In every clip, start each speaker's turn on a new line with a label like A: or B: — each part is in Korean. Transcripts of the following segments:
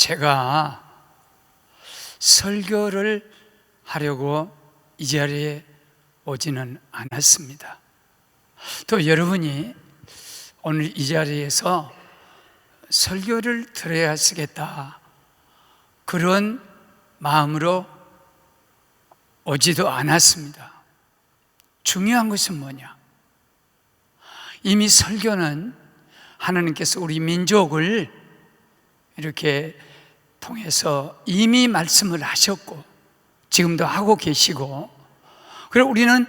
A: 제가 설교를 하려고 이 자리에 오지는 않았습니다. 또 여러분이 오늘 이 자리에서 설교를 들어야 쓰겠다 그런 마음으로 오지도 않았습니다. 중요한 것은 뭐냐? 이미 설교는 하나님께서 우리 민족을 이렇게 통해서 이미 말씀을 하셨고 지금도 하고 계시고, 그리고 우리는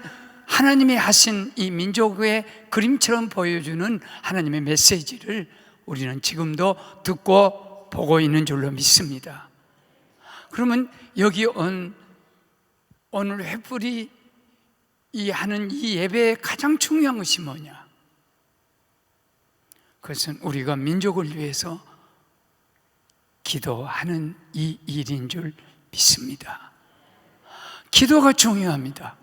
A: 하나님이 하신 이 민족의 그림처럼 보여주는 하나님의 메시지를 우리는 지금도 듣고 보고 있는 줄로 믿습니다. 그러면 여기 온 오늘 횃불이 하는 이 예배의 가장 중요한 것이 뭐냐? 그것은 우리가 민족을 위해서 기도하는 이 일인 줄 믿습니다. 기도가 중요합니다.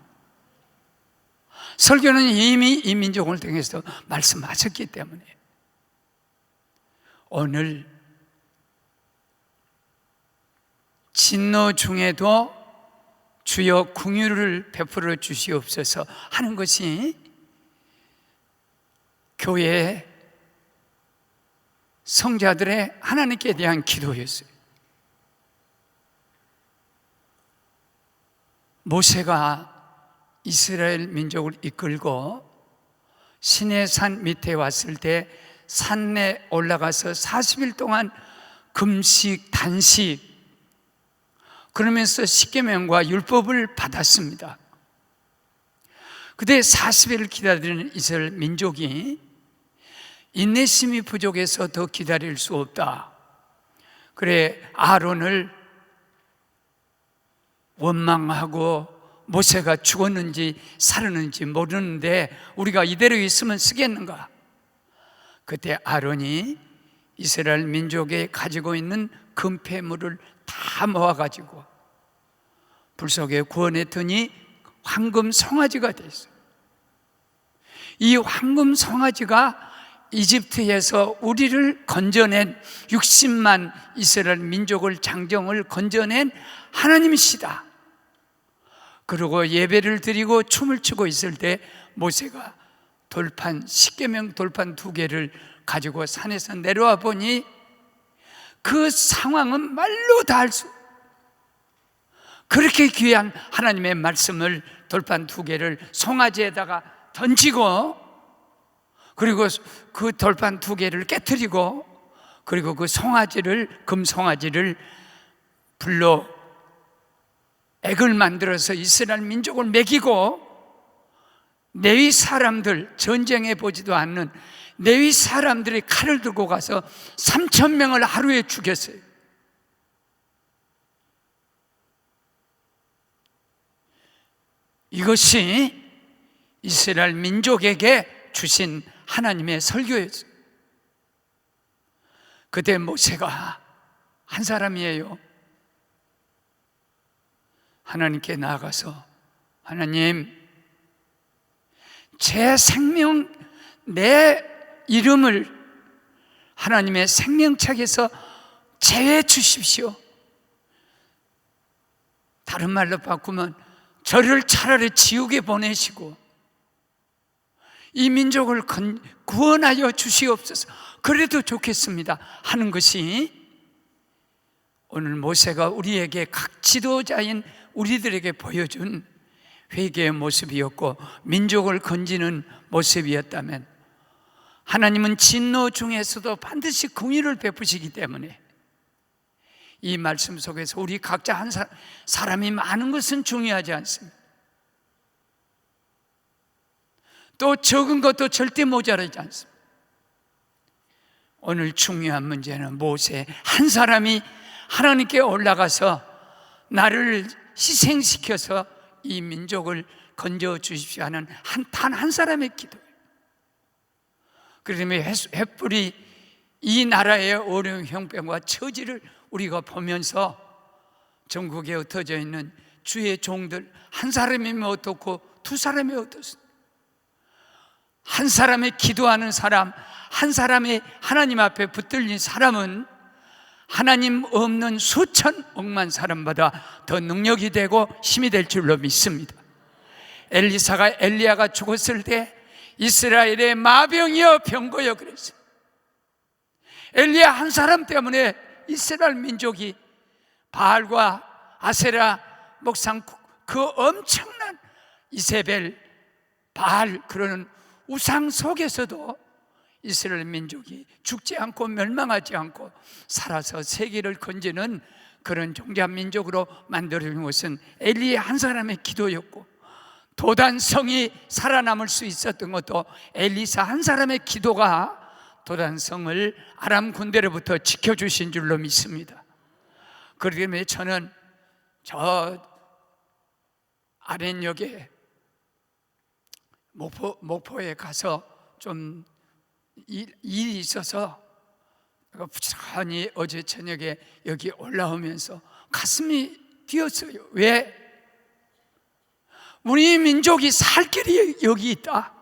A: 설교는 이미 이 민족을 통해서 말씀하셨기 때문에 오늘 진노 중에도 주여 긍휼을 베풀어 주시옵소서 하는 것이 교회의 성자들의 하나님께 대한 기도였어요. 모세가 이스라엘 민족을 이끌고 시내산 밑에 왔을 때 산에 올라가서 40일 동안 금식, 단식, 그러면서 십계명과 율법을 받았습니다. 그때 40일을 기다리는 이스라엘 민족이 인내심이 부족해서 더 기다릴 수 없다. 그래 아론을 원망하고 모세가 죽었는지 살았는지 모르는데 우리가 이대로 있으면 쓰겠는가? 그때 아론이 이스라엘 민족에 가지고 있는 금폐물을 다 모아가지고 불 속에 구워냈더니 황금 송아지가 됐어요. 이 황금 송아지가 이집트에서 우리를 건져낸 60만 이스라엘 민족을 장정을 건져낸 하나님이시다. 그리고 예배를 드리고 춤을 추고 있을 때 모세가 돌판, 십계명 돌판 2개를 가지고 산에서 내려와 보니 그 상황은 말로 다 할 수, 그렇게 귀한 하나님의 말씀을 돌판 2개를 송아지에다가 던지고, 그리고 그 돌판 2개를 깨트리고, 그리고 그 송아지를, 금송아지를 불로 액을 만들어서 이스라엘 민족을 먹이고, 레위 사람들, 전쟁해 보지도 않는 레위 사람들이 칼을 들고 가서 3,000명을 하루에 죽였어요. 이것이 이스라엘 민족에게 주신 하나님의 설교였어요. 그때 모세가 한 사람이에요. 하나님께 나아가서 하나님, 제 생명, 내 이름을 하나님의 생명책에서 제외해 주십시오. 다른 말로 바꾸면 저를 차라리 지옥에 보내시고 이 민족을 구원하여 주시옵소서, 그래도 좋겠습니다 하는 것이 오늘 모세가 우리에게 각 지도자인 우리들에게 보여준 회개의 모습이었고 민족을 건지는 모습이었다면, 하나님은 진노 중에서도 반드시 긍휼을 베푸시기 때문에 이 말씀 속에서 우리 각자 한 사람이 많은 것은 중요하지 않습니다. 또 적은 것도 절대 모자라지 않습니다. 오늘 중요한 문제는 모세 한 사람이 하나님께 올라가서 나를 희생시켜서 이 민족을 건져 주십시오 하는 단 한 사람의 기도예요. 그러면 횃불이 이 나라의 어려운 형편과 처지를 우리가 보면서 전국에 흩어져 있는 주의 종들, 한 사람이면 어떻고 두 사람이 어떻습니까? 한 사람의 기도하는 사람, 한 사람의 하나님 앞에 붙들린 사람은 하나님 없는 수천 억만 사람보다 더 능력이 되고 힘이 될 줄로 믿습니다. 엘리야가 죽었을 때 이스라엘의 마병이여 병거여 그랬어요. 엘리야 한 사람 때문에 이스라엘 민족이 바알과 아세라 목상 그 엄청난 이세벨 바알 그러는 우상 속에서도 이스라엘 민족이 죽지 않고 멸망하지 않고 살아서 세계를 건지는 그런 종자 민족으로 만들어진 것은 엘리야 한 사람의 기도였고, 도단성이 살아남을 수 있었던 것도 엘리사 한 사람의 기도가 도단성을 아람 군대로부터 지켜주신 줄로 믿습니다. 그렇기 때문에 저는 저 아랫역에 목포에 가서 좀 일이 있어서 부지런히 어제 저녁에 여기 올라오면서 가슴이 뛰었어요. 왜? 우리 민족이 살 길이 여기 있다.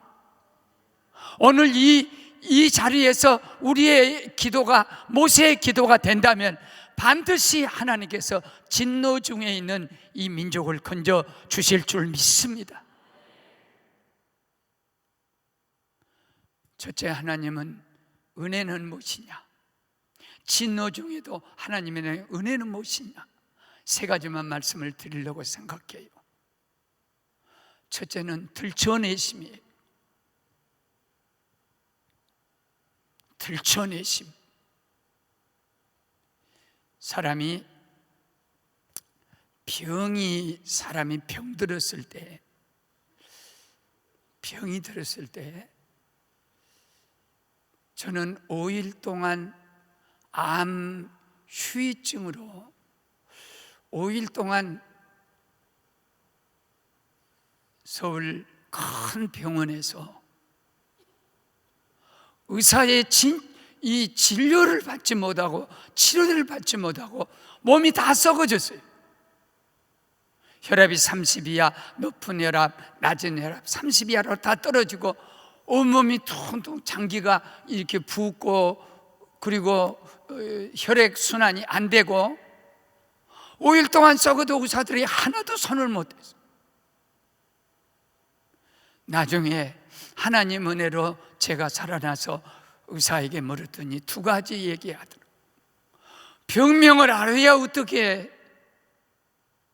A: 오늘 이 자리에서 우리의 기도가 모세의 기도가 된다면 반드시 하나님께서 진노 중에 있는 이 민족을 건져 주실 줄 믿습니다. 첫째, 하나님은 은혜는 무엇이냐? 진노 중에도 하나님의 은혜는 무엇이냐? 세 가지만 말씀을 드리려고 생각해요. 첫째는 들춰내심이에요. 들춰내심. 사람이 병들었을 때, 병이 들었을 때 저는 5일 동안 암 후유증으로 5일 동안 서울 큰 병원에서 의사의 이 진료를 받지 못하고 치료를 받지 못하고 몸이 다 썩어졌어요. 혈압이 30이야, 높은 혈압, 낮은 혈압 30이하로 다 떨어지고 온몸이 퉁퉁 장기가 이렇게 붓고, 그리고 혈액순환이 안 되고 5일 동안 썩어도 의사들이 하나도 손을 못 댔어요. 나중에 하나님 은혜로 제가 살아나서 의사에게 물었더니 두 가지 얘기하더라고요. 병명을 알아야 어떻게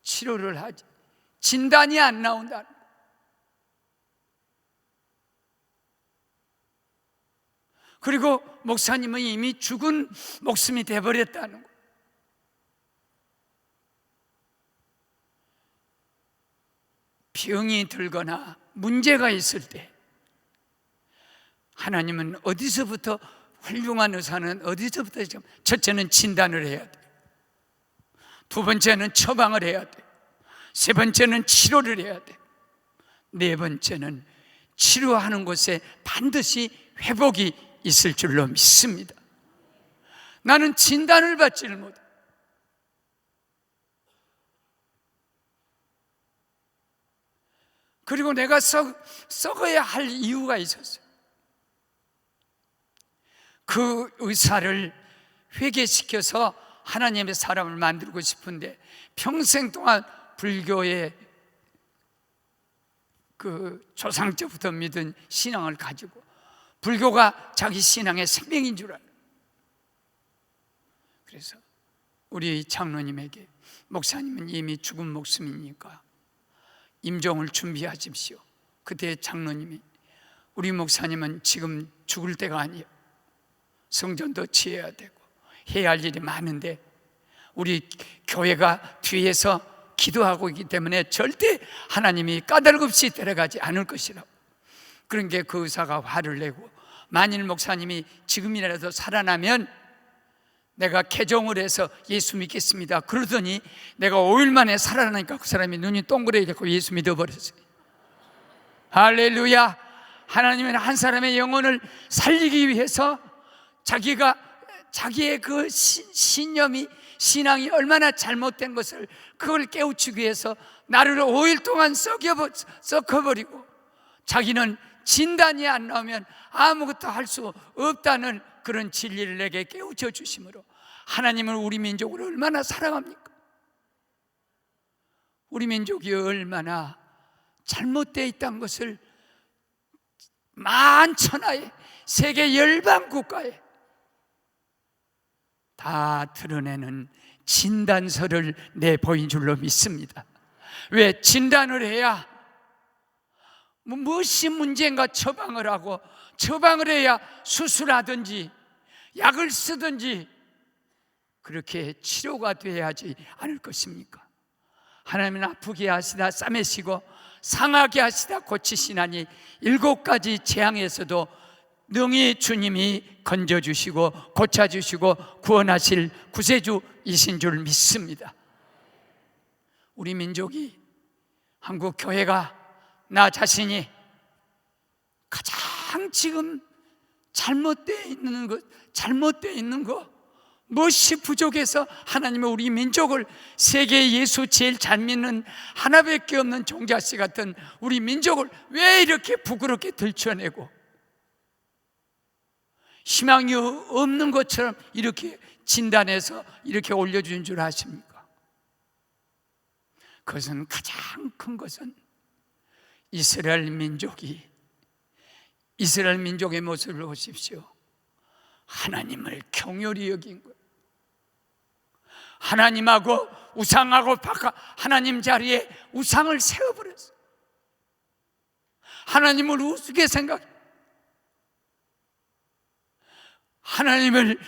A: 치료를 하지? 진단이 안 나온다는 거. 그리고 목사님은 이미 죽은 목숨이 돼버렸다는 거. 병이 들거나 문제가 있을 때 하나님은 어디서부터, 훌륭한 의사는 어디서부터, 첫째는 진단을 해야 돼요. 두 번째는 처방을 해야 돼요. 세 번째는 치료를 해야 돼요. 네 번째는 치료하는 곳에 반드시 회복이 있을 줄로 믿습니다. 나는 진단을 받지를 못해. 그리고 내가 썩어야 할 이유가 있었어요. 그 의사를 회개시켜서 하나님의 사람을 만들고 싶은데 평생 동안 불교의 그 조상 때부터 믿은 신앙을 가지고 불교가 자기 신앙의 생명인 줄 알아요. 그래서 우리 장로님에게, 목사님은 이미 죽은 목숨이니까 임종을 준비하십시오. 그때 장로님이, 우리 목사님은 지금 죽을 때가 아니에요. 성전도 지어야 되고 해야 할 일이 많은데 우리 교회가 뒤에서 기도하고 있기 때문에 절대 하나님이 까닭없이 데려가지 않을 것이라고. 그런 게 그 의사가 화를 내고, 만일 목사님이 지금이라도 살아나면 내가 개종을 해서 예수 믿겠습니다 그러더니 내가 5일 만에 살아나니까 그 사람이 눈이 동그랗고 예수 믿어버렸어요. 할렐루야. 하나님은 한 사람의 영혼을 살리기 위해서 자기의 그 신념이, 신앙이 얼마나 잘못된 것을 그걸 깨우치기 위해서 나를 5일 동안 썩어버리고, 자기는 진단이 안 나오면 아무것도 할 수 없다는 그런 진리를 내게 깨우쳐 주심으로 하나님은 우리 민족을 얼마나 사랑합니까? 우리 민족이 얼마나 잘못되어 있다는 것을 만천하에 세계 열방 국가에 다 드러내는 진단서를 내보인 줄로 믿습니다. 왜? 진단을 해야 무엇이 문제인가 처방을 하고, 처방을 해야 수술하든지 약을 쓰든지 그렇게 치료가 돼야지 않을 것입니까? 하나님은 아프게 하시다 싸매시고 상하게 하시다 고치시나니 7가지 재앙에서도 능히 주님이 건져주시고 고쳐주시고 구원하실 구세주이신 줄 믿습니다. 우리 민족이, 한국 교회가, 나 자신이 가장 지금 잘못되어 있는 것, 무엇이 부족해서 하나님은 우리 민족을, 세계 예수 제일 잘 믿는 하나밖에 없는 종자씨 같은 우리 민족을 왜 이렇게 부끄럽게 들춰내고 희망이 없는 것처럼 이렇게 진단해서 이렇게 올려준 줄 아십니까? 그것은, 가장 큰 것은 이스라엘 민족의 모습을 보십시오. 하나님을 경홀히 여긴 거예요. 하나님하고 우상하고 바꿔 하나님 자리에 우상을 세워버렸어요. 하나님을 우습게 생각, 하나님을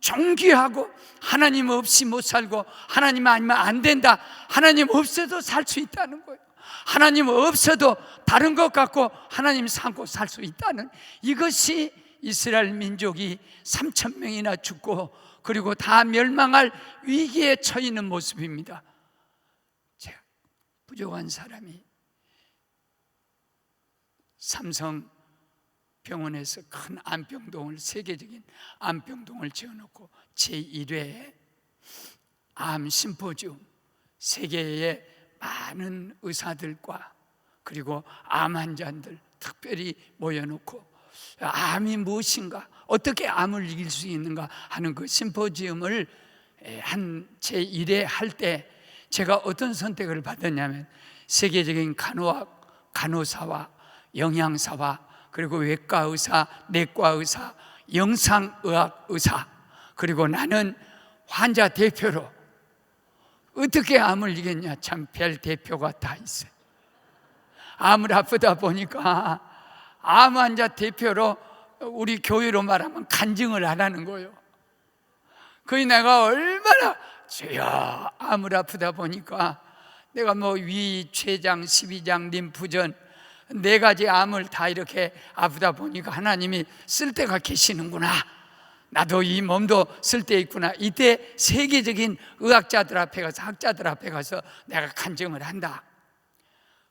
A: 정귀하고 하나님 없이 못 살고, 하나님 아니면 안 된다, 하나님 없어도 살 수 있다는 거예요. 하나님 없어도 다른 것 같고 하나님 삼고 살 수 있다는, 이것이 이스라엘 민족이 3,000명이나 죽고 그리고 다 멸망할 위기에 처해 있는 모습입니다. 제가 부족한 사람이 삼성병원에서 큰 암병동을, 세계적인 암병동을 지어놓고 제1회 암 심포지움, 세계의 많은 의사들과 그리고 암 환자들 특별히 모여놓고 암이 무엇인가, 어떻게 암을 이길 수 있는가 하는 그 심포지움을 한 제1회 할 때 제가 어떤 선택을 받았냐면, 세계적인 간호사와 영양사와 그리고 외과 의사, 내과 의사, 영상의학 의사, 그리고 나는 환자 대표로 어떻게 암을 이겼냐, 참 별 대표가 다 있어요. 암을 아프다 보니까 암 환자 대표로 우리 교회로 말하면 간증을 하라는 거예요. 거의 내가 얼마나, 주여, 암을 아프다 보니까 내가 위, 췌장, 십이장, 림프전 4가지 암을 다 이렇게 아프다 보니까 하나님이 쓸 때가 계시는구나, 나도 이 몸도 쓸 때 있구나. 이때 세계적인 의학자들 앞에 가서, 학자들 앞에 가서 내가 간증을 한다.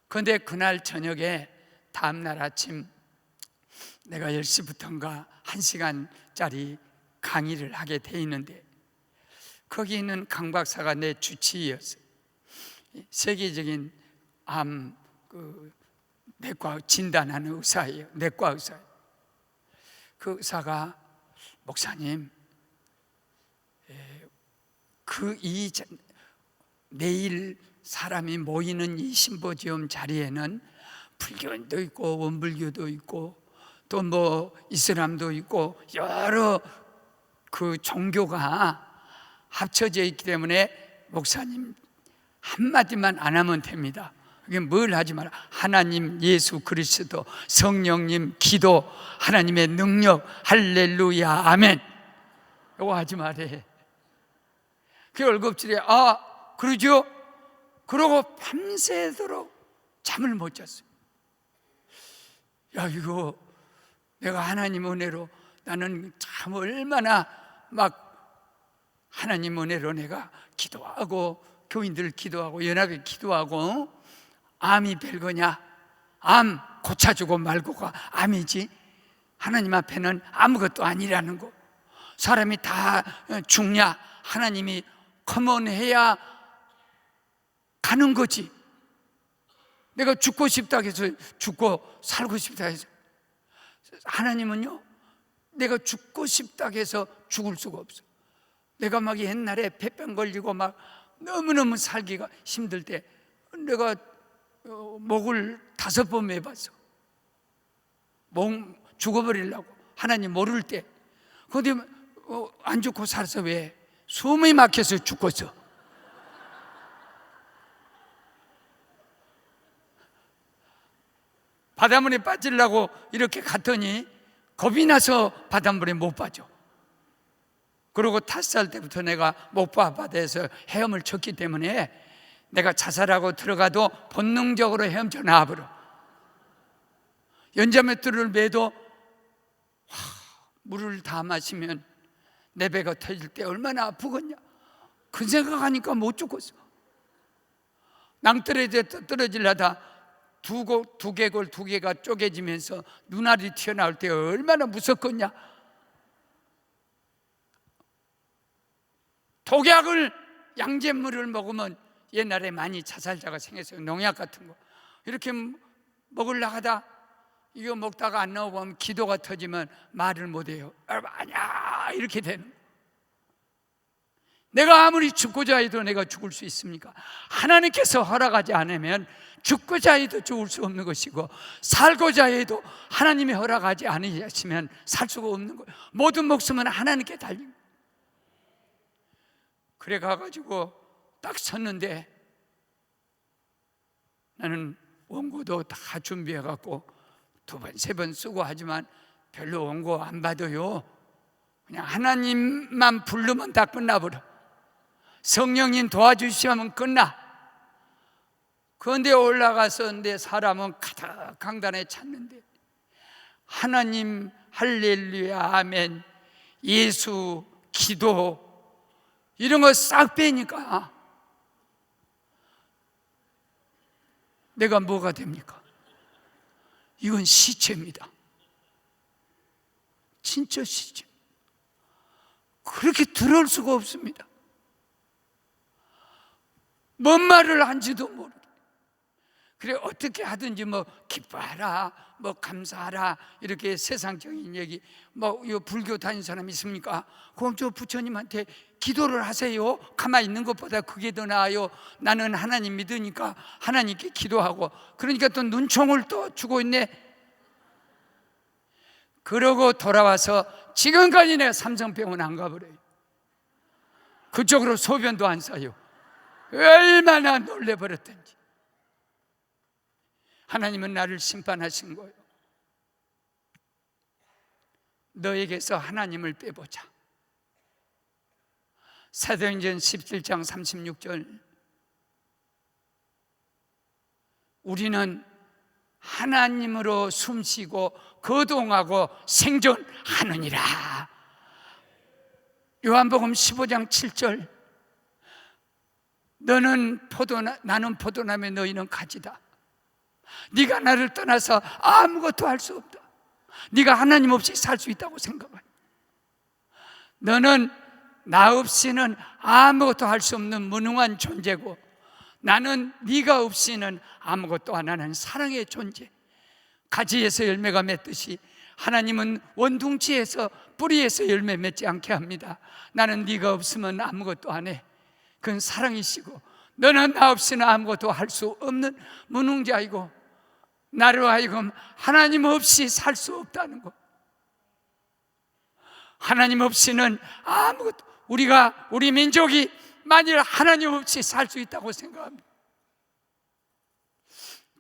A: 그런데 그날 저녁에 다음날 아침 내가 10시부터인가 1시간짜리 강의를 하게 돼 있는데, 거기 있는 강 박사가 내 주치의였어요. 세계적인 암 내과 진단하는 의사예요. 내과 의사예요. 그 의사가, 목사님, 내일 사람이 모이는 이 심포지엄 자리에는 불교도 있고 원불교도 있고 또 이슬람도 있고 여러 그 종교가 합쳐져 있기 때문에 목사님 한마디만 안 하면 됩니다. 그게 뭘 하지 마라. 하나님, 예수 그리스도, 성령님, 기도, 하나님의 능력, 할렐루야, 아멘. 이거 하지 말래. 그 월급질에 그러죠? 그러고 밤새도록 잠을 못 잤어요. 야, 이거 내가 하나님 은혜로, 나는 참 얼마나 하나님 은혜로 내가 기도하고 교인들 기도하고 연합에 기도하고, 암이 별거냐? 암 고쳐주고 말고가 암이지, 하나님 앞에는 아무것도 아니라는 거. 사람이 다 죽냐? 하나님이 커먼해야 가는 거지. 내가 죽고 싶다 해서 죽고 살고 싶다 해서, 하나님은요, 내가 죽고 싶다 해서 죽을 수가 없어. 내가 막 옛날에 폐병 걸리고 막 너무너무 살기가 힘들 때 내가 목을 5번 매봤어. 목 죽어버리려고 하나님 모를 때. 근데 안 죽고 살아서 왜? 숨이 막혀서 죽었어. 바닷물에 빠지려고 이렇게 갔더니 겁이 나서 바닷물에 못 빠져. 그리고 5살 때부터 내가 목포 바다에서 헤엄을 쳤기 때문에 내가 자살하고 들어가도 본능적으로 헤엄쳐 나와버려. 연자맷돌을 매도 물을 다 마시면 내 배가 터질 때 얼마나 아프겠냐. 그 생각하니까 못 죽었어. 낭떠러지에 떨어지려다 두개골 2개가 쪼개지면서 눈알이 튀어나올 때 얼마나 무섭겠냐. 독약을, 양잿물을 먹으면 옛날에 많이 자살자가 생겼어요. 농약 같은 거 이렇게 먹으려고 하다 이거 먹다가 안 나오면 기도가 터지면 말을 못해요. 아니야 이렇게 되는 거예요. 내가 아무리 죽고자 해도 내가 죽을 수 있습니까? 하나님께서 허락하지 않으면 죽고자 해도 죽을 수 없는 것이고, 살고자 해도 하나님이 허락하지 않으시면 살 수가 없는 거예요. 모든 목숨은 하나님께 달린 거예요. 그래 가가지고 딱 섰는데 나는 원고도 다 준비해갖고 2번, 3번 쓰고 하지만 별로 원고 안 받아요. 그냥 하나님만 부르면 다 끝나버려. 성령님 도와주시면 끝나. 그런데 올라가서 내 사람은 가득 강단에 찼는데 하나님 할렐루야 아멘 예수 기도 이런 거 싹 빼니까 내가 뭐가 됩니까? 이건 시체입니다. 진짜 시체. 그렇게 들어올 수가 없습니다. 뭔 말을 한지도 모르게. 그래 어떻게 하든지 뭐 기뻐하라, 뭐 감사하라 이렇게 세상적인 얘기. 뭐 이 불교 다니는 사람 있습니까? 그럼 저 부처님한테 기도를 하세요. 가만히 있는 것보다 그게 더 나아요. 나는 하나님 믿으니까 하나님께 기도하고. 그러니까 또 눈총을 또 주고 있네. 그러고 돌아와서 지금까지 내가 삼성병원 안 가버려요. 그쪽으로 소변도 안 싸요. 얼마나 놀래버렸던지. 하나님은 나를 심판하신 거예요. 너에게서 하나님을 빼보자. 사도행전 17장 36절. 우리는 하나님으로 숨쉬고 거동하고 생존하느니라. 요한복음 15장 7절. 나는 포도나무에 너희는 가지다. 네가 나를 떠나서 아무것도 할 수 없다. 네가 하나님 없이 살 수 있다고 생각해. 너는 나 없이는 아무것도 할 수 없는 무능한 존재고, 나는 네가 없이는 아무것도 안 하는 사랑의 존재. 가지에서 열매가 맺듯이 하나님은 원둥치에서 뿌리에서 열매 맺지 않게 합니다. 나는 네가 없으면 아무것도 안 해. 그건 사랑이시고, 너는 나 없이는 아무것도 할 수 없는 무능자이고, 나로 하여금 하나님 없이 살 수 없다는 것. 하나님 없이는 아무것도, 우리 민족이 만일 하나님 없이 살 수 있다고 생각합니다.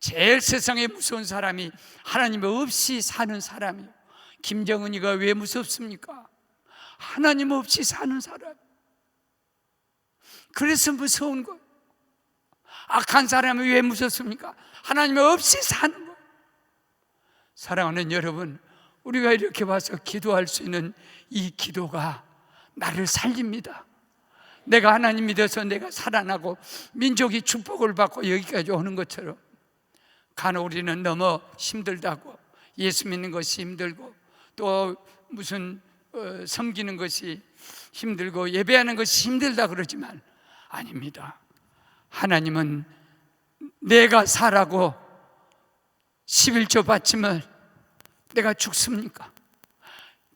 A: 제일 세상에 무서운 사람이 하나님 없이 사는 사람이에요. 김정은이가 왜 무섭습니까? 하나님 없이 사는 사람. 그래서 무서운 거예요. 악한 사람이 왜 무섭습니까? 하나님 없이 사는 거예요. 사랑하는 여러분, 우리가 이렇게 와서 기도할 수 있는 이 기도가 나를 살립니다. 내가 하나님 믿어서 내가 살아나고 민족이 축복을 받고 여기까지 오는 것처럼, 간혹 우리는 너무 힘들다고, 예수 믿는 것이 힘들고 또 무슨 섬기는 것이 힘들고 예배하는 것이 힘들다 그러지만 아닙니다. 하나님은 내가 살라고 11조 바치면 내가 죽습니까?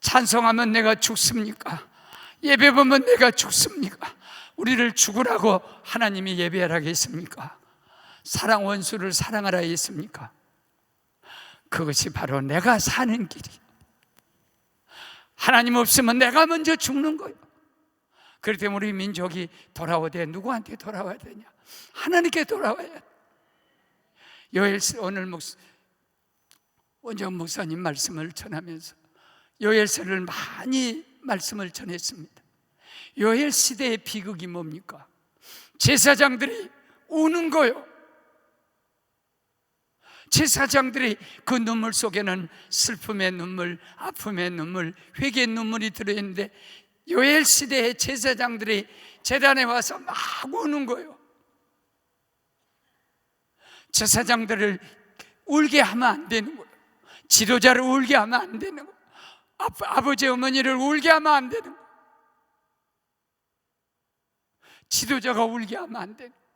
A: 찬송하면 내가 죽습니까? 예배 보면 내가 죽습니까? 우리를 죽으라고 하나님이 예배하라 했습니까? 사랑 원수를 사랑하라 했습니까? 그것이 바로 내가 사는 길이에요. 하나님 없으면 내가 먼저 죽는 거예요. 그렇기 때문에 우리 민족이 돌아오되 누구한테 돌아와야 되냐? 하나님께 돌아와야 돼. 요엘서 오늘 원정 목사님 말씀을 전하면서 요엘서를 많이 말씀을 전했습니다. 요엘 시대의 비극이 뭡니까? 제사장들이 우는 거요. 제사장들이 그 눈물 속에는 슬픔의 눈물, 아픔의 눈물, 회개의 눈물이 들어있는데 요엘 시대의 제사장들이 제단에 와서 막 우는 거예요. 제사장들을 울게 하면 안 되는 거예요. 지도자를 울게 하면 안 되는 거예요. 아버지 어머니를 울게 하면 안 되는 거예요. 지도자가 울게 하면 안 되는 거예요.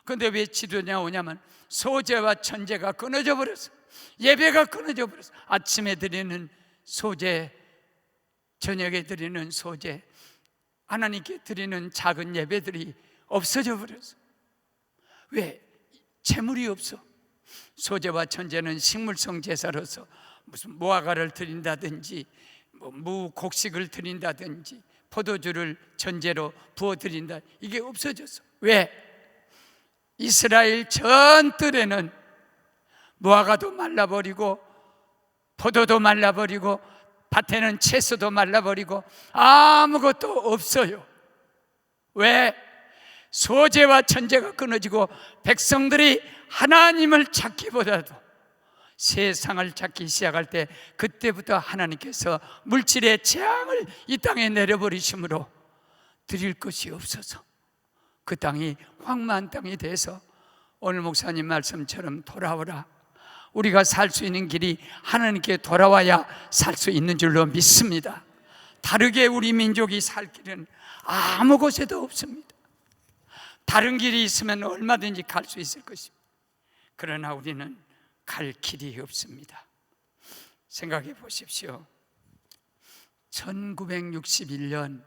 A: 그런데 왜 지도자가 오냐면 소재와 천재가 끊어져 버렸어. 예배가 끊어져 버렸어. 아침에 드리는 소재, 저녁에 드리는 소재, 하나님께 드리는 작은 예배들이 없어져 버렸어. 왜? 재물이 없어. 소재와 천재는 식물성 제사로서 무슨 무화과를 드린다든지 무곡식을 드린다든지 포도주를 전제로 부어드린다, 이게 없어졌어. 왜? 이스라엘 전 뜰에는 무화과도 말라버리고 포도도 말라버리고 밭에는 채소도 말라버리고 아무것도 없어요. 왜? 소재와 천재가 끊어지고 백성들이 하나님을 찾기보다도 세상을 찾기 시작할 때, 그때부터 하나님께서 물질의 재앙을 이 땅에 내려버리심으로 드릴 것이 없어서 그 땅이 황무한 땅이 돼서 오늘 목사님 말씀처럼 돌아오라, 우리가 살 수 있는 길이 하나님께 돌아와야 살 수 있는 줄로 믿습니다. 다르게 우리 민족이 살 길은 아무 곳에도 없습니다. 다른 길이 있으면 얼마든지 갈 수 있을 것입니다. 그러나 우리는 갈 길이 없습니다. 생각해 보십시오. 1961년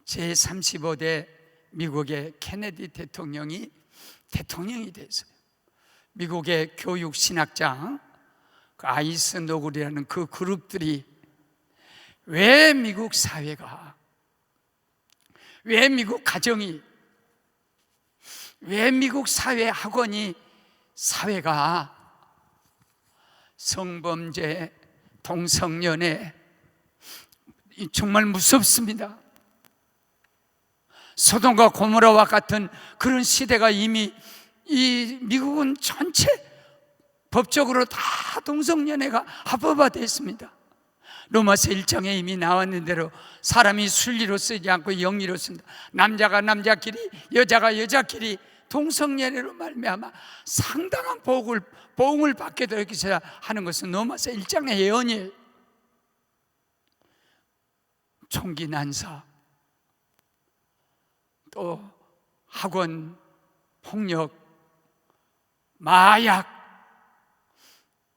A: 제35대 미국의 케네디 대통령이 됐어요. 미국의 교육 신학자 아이스 노글이라는 그 그룹들이 왜 미국 사회가, 왜 미국 가정이, 왜 미국 사회 학원이, 사회가 성범죄, 동성연애, 정말 무섭습니다. 소돔과 고모라와 같은 그런 시대가 이미 이 미국은 전체 법적으로 다 동성연애가 합법화되어 있습니다. 로마서 1장에 이미 나왔는 대로 사람이 순리로 쓰지 않고 영리로 쓴다. 남자가 남자끼리, 여자가 여자끼리 동성연애로 말미암아 상당한 보응을 받게 되기 하는 것은 로마서 1장의 예언이에요. 총기 난사, 또 학원 폭력, 마약,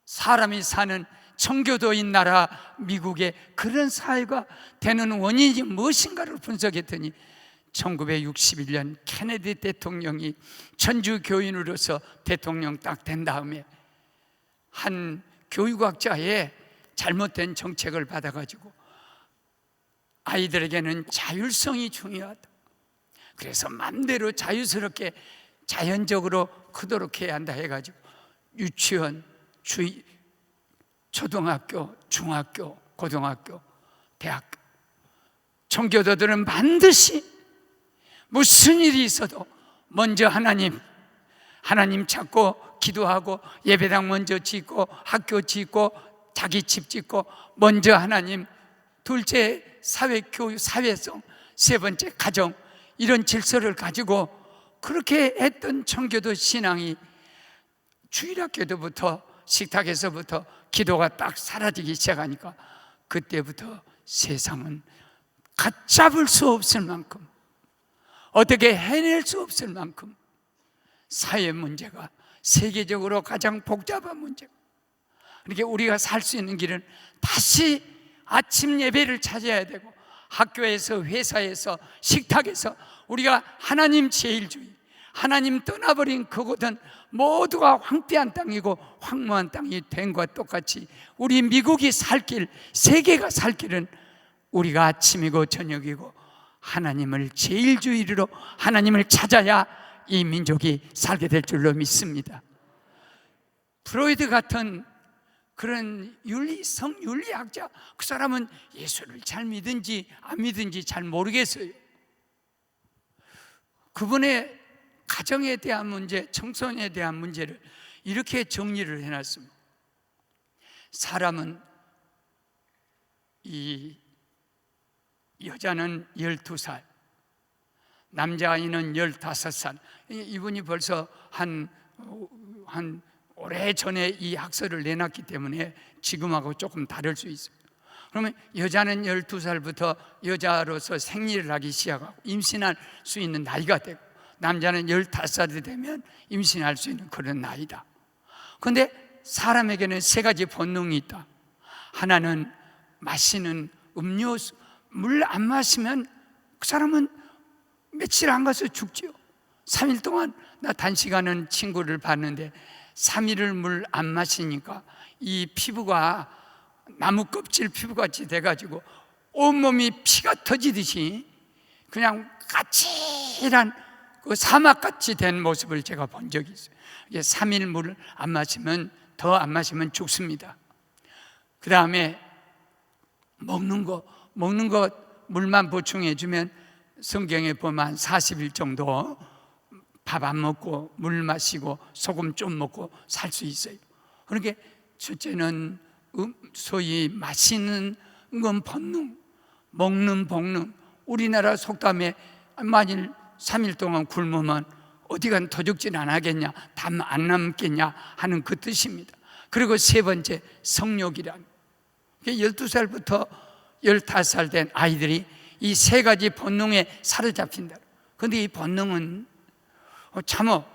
A: 사람이 사는 청교도인 나라 미국의 그런 사회가 되는 원인이 무엇인가를 분석했더니 1961년 케네디 대통령이 천주 교인으로서 대통령 딱 된 다음에 한 교육학자의 잘못된 정책을 받아가지고 아이들에게는 자율성이 중요하다, 그래서 마음대로 자유스럽게 자연적으로 크도록 해야 한다 해가지고 유치원, 초등학교, 중학교, 고등학교, 대학교, 청교도들은 반드시 무슨 일이 있어도 먼저 하나님 찾고 기도하고 예배당 먼저 짓고 학교 짓고 자기 집 짓고 먼저 하나님, 둘째 사회교육, 사회성, 세 번째 가정, 이런 질서를 가지고 그렇게 했던 청교도 신앙이 주일학교부터 식탁에서부터 기도가 딱 사라지기 시작하니까 그때부터 세상은 갓잡을 수 없을 만큼, 어떻게 해낼 수 없을 만큼 사회 문제가 세계적으로 가장 복잡한 문제고, 그러니까 우리가 살 수 있는 길은 다시 아침 예배를 찾아야 되고 학교에서, 회사에서, 식탁에서 우리가 하나님 제일주의, 하나님 떠나버린 그곳은 모두가 황폐한 땅이고 황무한 땅이 된 것과 똑같이 우리 미국이 살 길, 세계가 살 길은 우리가 아침이고 저녁이고 하나님을 제일주의로 하나님을 찾아야 이 민족이 살게 될 줄로 믿습니다. 프로이드 같은 그런 성윤리학자, 그 사람은 예수를 잘 믿은지 안 믿은지 잘 모르겠어요. 그분의 가정에 대한 문제, 청소년에 대한 문제를 이렇게 정리를 해놨습니다. 사람은 이 여자는 12살, 남자아이는 15살. 이분이 벌써 한 오래전에 이 학설을 내놨기 때문에 지금하고 조금 다를 수 있습니다. 그러면 여자는 12살부터 여자로서 생리를 하기 시작하고 임신할 수 있는 나이가 되고, 남자는 15살이 되면 임신할 수 있는 그런 나이다. 그런데 사람에게는 세 가지 본능이 있다. 하나는 마시는 음료수, 물 안 마시면 그 사람은 며칠 안 가서 죽지요. 3일 동안 나 단시간은 친구를 봤는데 3일을 물 안 마시니까 이 피부가 나무 껍질 피부같이 돼가지고 온몸이 피가 터지듯이 그냥 까칠한 그 사막같이 된 모습을 제가 본 적이 있어요. 3일 물을 안 마시면, 더 안 마시면 죽습니다. 그 다음에 먹는 거 물만 보충해 주면 성경에 보면 한 40일 정도 밥 안 먹고 물 마시고 소금 좀 먹고 살 수 있어요. 그러니까 첫째는 소위 마시는 건 본능, 먹는 본능. 우리나라 속담에 만일 3일 동안 굶으면 어디간 도적질 안 하겠냐, 담 안 남겠냐 하는 그 뜻입니다. 그리고 세 번째, 성욕이란. 12살부터 15살 된 아이들이 이 세 가지 본능에 사로잡힌다. 그런데 이 본능은 참어,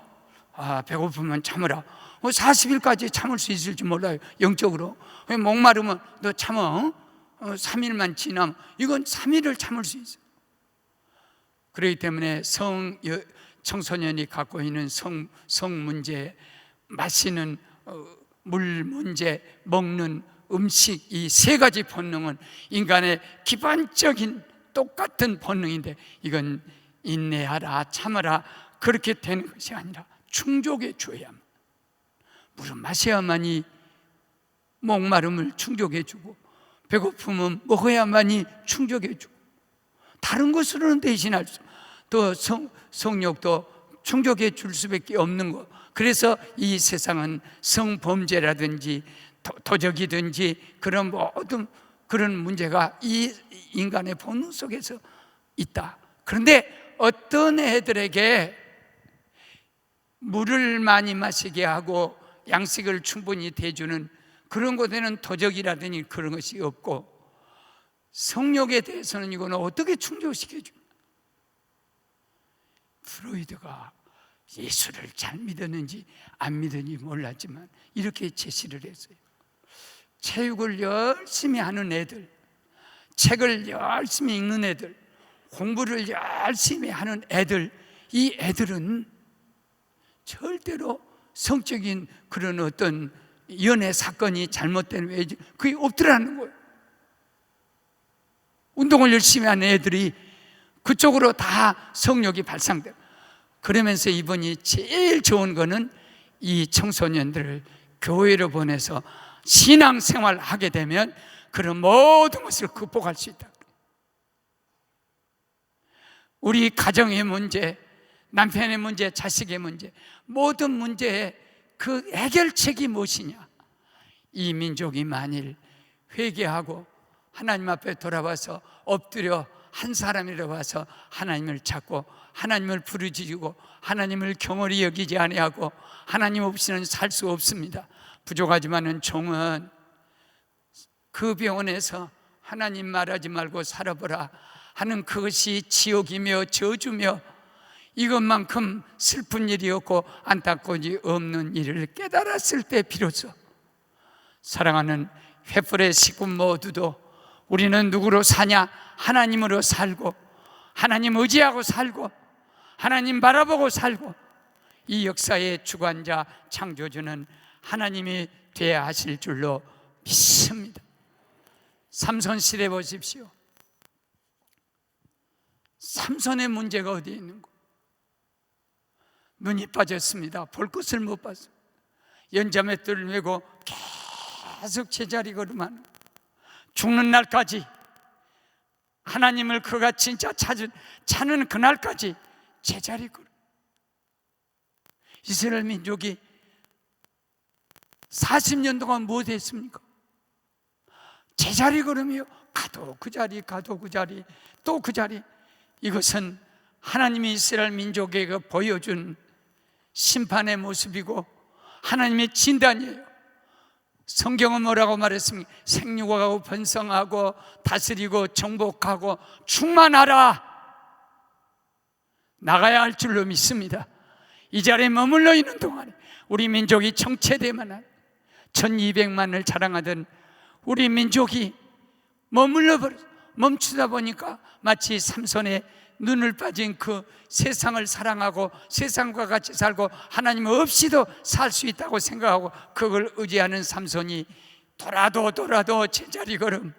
A: 배고프면 참으라. 40일까지 참을 수 있을지 몰라요, 영적으로. 목마르면 너 참어, 3일만 지나면 이건 3일을 참을 수 있어요. 그렇기 때문에 청소년이 갖고 있는 성 문제, 마시는 물 문제, 먹는 음식, 이 세 가지 본능은 인간의 기본적인 똑같은 본능인데, 이건 인내하라, 참아라 그렇게 되는 것이 아니라 충족해 줘야만, 물을 마셔야만이 목마름을 충족해 주고, 배고픔은 먹어야만이 충족해 주고, 다른 것으로는 대신할 수, 또 성욕도 충족해 줄 수밖에 없는 것. 그래서 이 세상은 성범죄라든지 도적이든지 그런 모든 그런 문제가 이 인간의 본능 속에서 있다. 그런데 어떤 애들에게 물을 많이 마시게 하고 양식을 충분히 대주는 그런 곳에는 도적이라든지 그런 것이 없고, 성욕에 대해서는 이거는 어떻게 충족시켜주냐. 프로이드가 예수를 잘 믿었는지 안 믿었는지 몰랐지만 이렇게 제시를 했어요. 체육을 열심히 하는 애들, 책을 열심히 읽는 애들, 공부를 열심히 하는 애들, 이 애들은 절대로 성적인 그런 어떤 연애 사건이 잘못된 외지 그게 없더라는 거예요. 운동을 열심히 하는 애들이 그쪽으로 다 성욕이 발상돼요. 그러면서 이분이 제일 좋은 거는 이 청소년들을 교회로 보내서 신앙생활을 하게 되면 그런 모든 것을 극복할 수 있다. 우리 가정의 문제, 남편의 문제, 자식의 문제, 모든 문제의 그 해결책이 무엇이냐. 이 민족이 만일 회개하고 하나님 앞에 돌아와서 엎드려 한 사람이라 와서 하나님을 찾고 하나님을 부르짖고 하나님을 경홀히 여기지 아니하고, 하나님 없이는 살 수 없습니다. 부족하지만은 종은 그 병원에서 하나님 말하지 말고 살아보라 하는 그것이 지옥이며 저주며 이것만큼 슬픈 일이 없고 안타까움이 없는 일을 깨달았을 때 비로소 사랑하는 횃불의 식구 모두도 우리는 누구로 사냐? 하나님으로 살고, 하나님 의지하고 살고, 하나님 바라보고 살고, 이 역사의 주관자 창조주는 하나님이 되어야 하실 줄로 믿습니다. 삼손 시대 보십시오. 삼손의 문제가 어디에 있는가? 눈이 빠졌습니다. 볼 것을 못 봤어요. 연자맷돌을 메고 계속 제자리 걸음하는, 죽는 날까지, 하나님을 그가 진짜 찾는 그날까지 제자리 걸음. 이스라엘 민족이 40년 동안 무엇 했습니까? 제자리 걸음이요. 가도 그 자리, 가도 그 자리, 또 그 자리. 이것은 하나님이 이스라엘 민족에게 보여준 심판의 모습이고 하나님의 진단이에요. 성경은 뭐라고 말했습니까? 생육하고 번성하고 다스리고 정복하고 충만하라. 나가야 할 줄로 믿습니다. 이 자리에 머물러 있는 동안에 우리 민족이 정체되면 1200만을 자랑하던 우리 민족이 머물러 버려, 멈추다 보니까 마치 삼손의 눈을 빠진 그 세상을 사랑하고 세상과 같이 살고 하나님 없이도 살 수 있다고 생각하고 그걸 의지하는 삼손이 돌아도 제자리 걸음.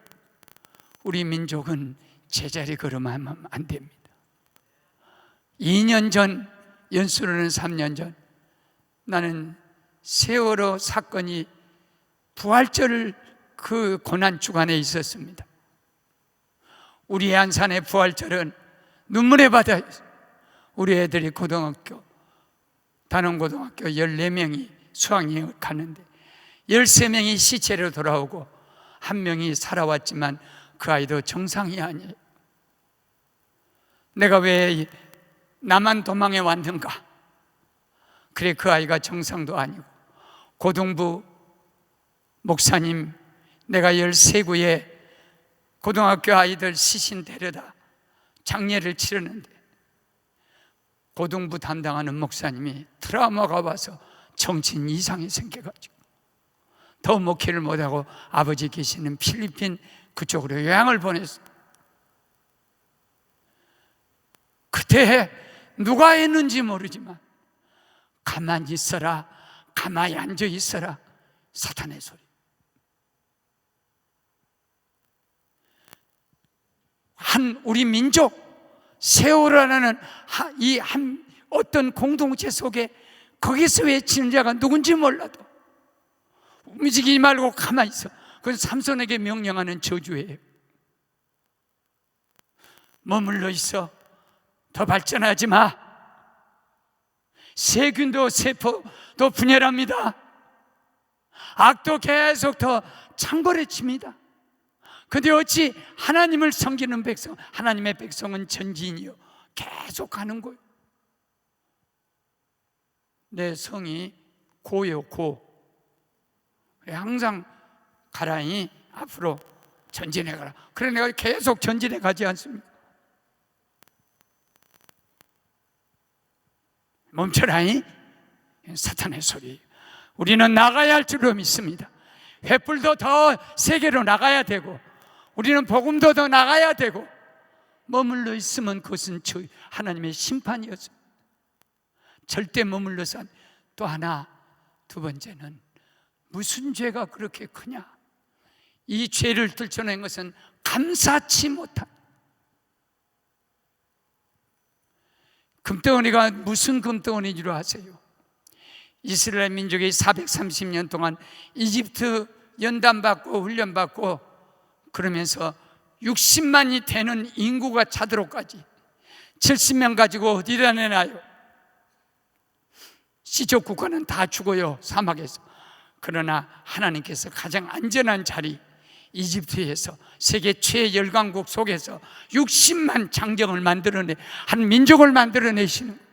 A: 우리 민족은 제자리 걸음하면 안 됩니다. 2년 전, 연수로는 3년 전, 나는 세월호 사건이 부활절 그 고난 주간에 있었습니다. 우리 안산의 부활절은 눈물의 바다였어요. 우리 애들이 고등학교, 단원고등학교 14명이 수학여행을 가는데 13명이 시체로 돌아오고 1명이 살아왔지만 그 아이도 정상이 아니에요. 내가 왜 나만 도망해 왔는가? 그래, 그 아이가 정상도 아니고 고등부 목사님, 내가 13구에 고등학교 아이들 시신 데려다 장례를 치르는데 고등부 담당하는 목사님이 트라우마가 와서 정신 이상이 생겨가지고 더 목회를 못하고 아버지 계시는 필리핀 그쪽으로 요양을 보냈어요. 그때 누가 했는지 모르지만 가만히 있어라, 가만히 앉아 있어라, 사탄의 소리. 우리 민족 세월호라는 이 한 어떤 공동체 속에 거기서 외치는 자가 누군지 몰라도 움직이지 말고 가만히 있어. 그건 삼손에게 명령하는 저주예요. 머물러 있어. 더 발전하지 마. 세균도 세포도 분열합니다. 악도 계속 더 창궐해칩니다. 근데 어찌 하나님을 섬기는 백성, 하나님의 백성은 전진이요, 계속 가는 거예요. 내 성이 고요, 고. 항상 가라니 앞으로 전진해 가라. 그래, 내가 계속 전진해 가지 않습니까? 멈춰라니, 사탄의 소리. 우리는 나가야 할 줄로 믿습니다. 횃불도 더 세계로 나가야 되고 우리는 복음도 더 나가야 되고, 머물러 있으면 그것은 하나님의 심판이었습니다. 절대 머물러서. 또 하나, 두 번째는 무슨 죄가 그렇게 크냐? 이 죄를 들춰낸 것은 감사치 못한 금덩어리가 무슨 금덩어리인 줄 아세요? 이스라엘 민족이 430년 동안 이집트 연단받고 훈련받고 그러면서 60만이 되는 인구가 차도록까지 70명 가지고 어디다 내놔요? 시족 국가는 다 죽어요, 사막에서. 그러나 하나님께서 가장 안전한 자리, 이집트에서 세계 최열강국 속에서 60만 장정을 만들어내, 한 민족을 만들어내시는 거예요.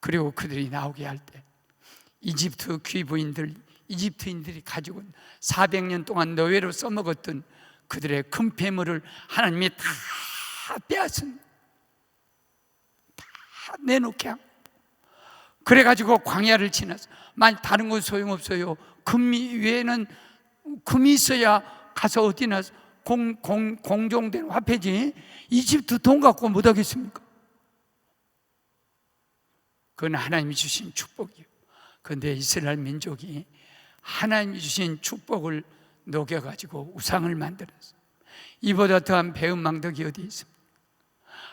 A: 그리고 그들이 나오게 할 때 이집트 귀부인들, 이집트인들이 가지고 400년 동안 노예로 써먹었던 그들의 금폐물을 하나님이 다 빼앗은, 다 내놓게 하고, 그래가지고 광야를 지나서, 만약 다른 건 소용없어요. 금 외에는 금이 있어야 가서 어디나 공종된 화폐지 이집트 돈 갖고 못 하겠습니까? 그건 하나님이 주신 축복이요. 그런데 이스라엘 민족이 하나님이 주신 축복을 녹여가지고 우상을 만들었어요. 이보다 더한 배은망덕이 어디 있습니까?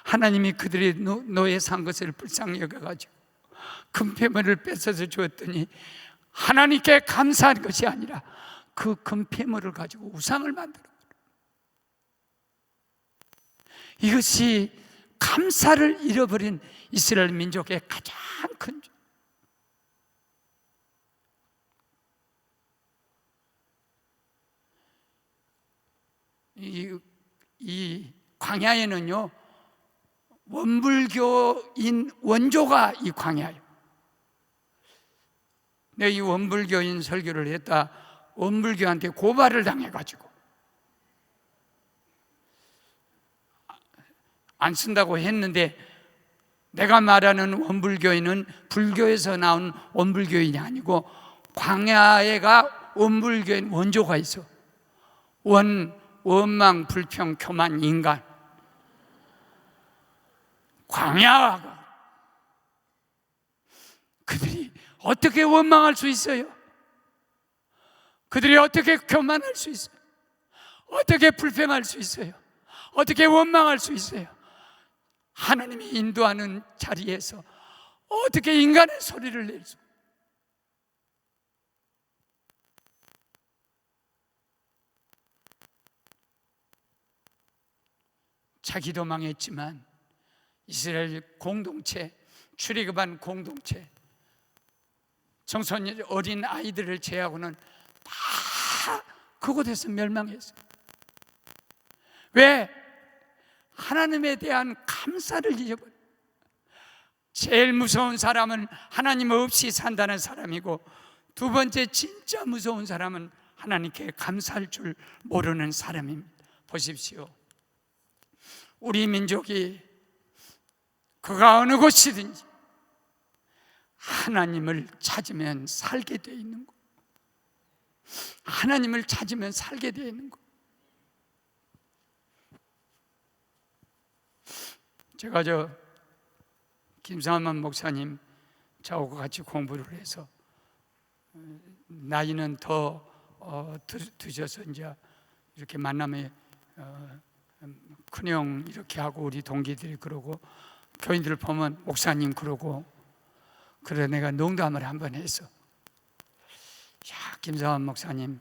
A: 하나님이 그들이 노예 산 것을 불쌍히 여겨가지고 금폐물을 뺏어서 주었더니 하나님께 감사한 것이 아니라 그 금폐물을 가지고 우상을 만들어. 이것이 감사를 잃어버린 이스라엘 민족의 가장 큰 죄. 이 광야에는요, 원불교인 원조가 이 광야예요. 내가 이 원불교인 설교를 했다 원불교한테 고발을 당해가지고 안 쓴다고 했는데, 내가 말하는 원불교인은 불교에서 나온 원불교인이 아니고 광야에가 원불교인 원조가 있어. 원망 불평 교만 인간, 광야가 그들이 어떻게 원망할 수 있어요? 그들이 어떻게 교만할 수 있어요? 어떻게 불평할 수 있어요? 어떻게 원망할 수 있어요? 하나님이 인도하는 자리에서 어떻게 인간의 소리를 낼 수? 자기도 망했지만 이스라엘 공동체, 출애굽한 공동체, 청소년 어린 아이들을 제하고는 다 그곳에서 멸망했어요. 왜? 하나님에 대한 감사를 잊어버려. 제일 무서운 사람은 하나님 없이 산다는 사람이고, 두 번째 진짜 무서운 사람은 하나님께 감사할 줄 모르는 사람입니다. 보십시오. 우리 민족이 그가 어느 곳이든지 하나님을 찾으면 살게 되어 있는 것, 하나님을 찾으면 살게 되어 있는 것. 제가 김상만 목사님 저하고 같이 공부를 해서 나이는 더 드셔서 이제 이렇게 만남에 큰형 이렇게 하고 우리 동기들이 그러고 교인들을 보면 목사님 그러고, 그래 내가 농담을 한번 했어. 야, 김상환 목사님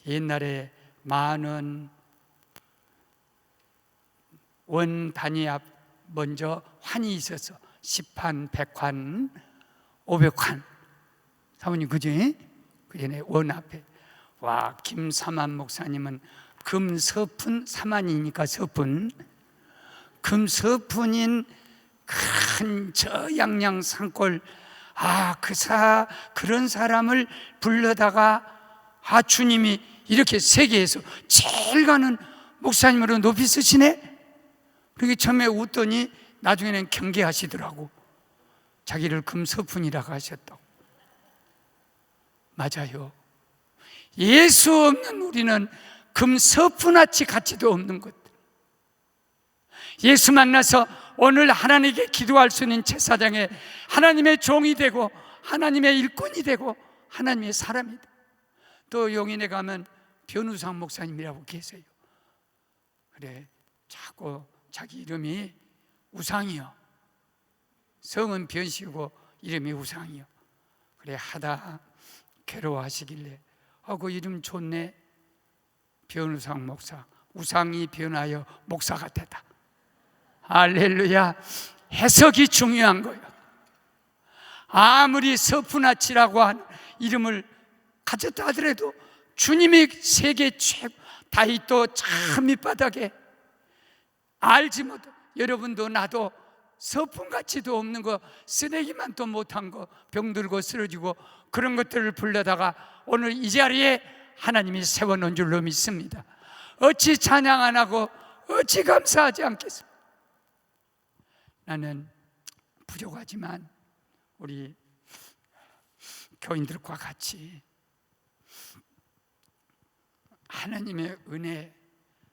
A: 옛날에 많은 원 단위 앞 먼저 환이 있었어. 10환, 100환, 500환. 사모님 그지? 그 전에 원 앞에. 와, 김삼환 목사님은 금 서푼, 사만이니까 서푼, 금 서푼인 큰 저 양양 산골, 그런 사람을 불러다가 주님이 이렇게 세계에서 제일 가는 목사님으로 높이 쓰시네? 그렇게 처음에 웃더니 나중에는 경계하시더라고. 자기를 금서푼이라고 하셨다고. 맞아요. 예수 없는 우리는 금서푼아치 가치도 없는 것들. 예수 만나서 오늘 하나님께 기도할 수 있는 제사장에 하나님의 종이 되고 하나님의 일꾼이 되고 하나님의 사람이 돼. 또 용인에 가면 변우상 목사님이라고 계세요. 그래, 자꾸 자기 이름이 우상이요, 성은 변씨고 이름이 우상이요. 그래 하다 괴로워하시길래 그 이름 좋네, 변우상 목사. 우상이 변하여 목사가 되다. 할렐루야. 해석이 중요한 거예요. 아무리 서푼아치라고 한 이름을 가졌다 하더라도 주님이 세계 최고, 다윗도 참 밑바닥에 알지 못해. 여러분도 나도 서푼가치도 없는 거, 쓰레기만 또 못한 거, 병들고 쓰러지고 그런 것들을 불러다가 오늘 이 자리에 하나님이 세워놓은 줄로 믿습니다. 어찌 찬양 안 하고 어찌 감사하지 않겠습니까? 나는 부족하지만 우리 교인들과 같이 하나님의 은혜,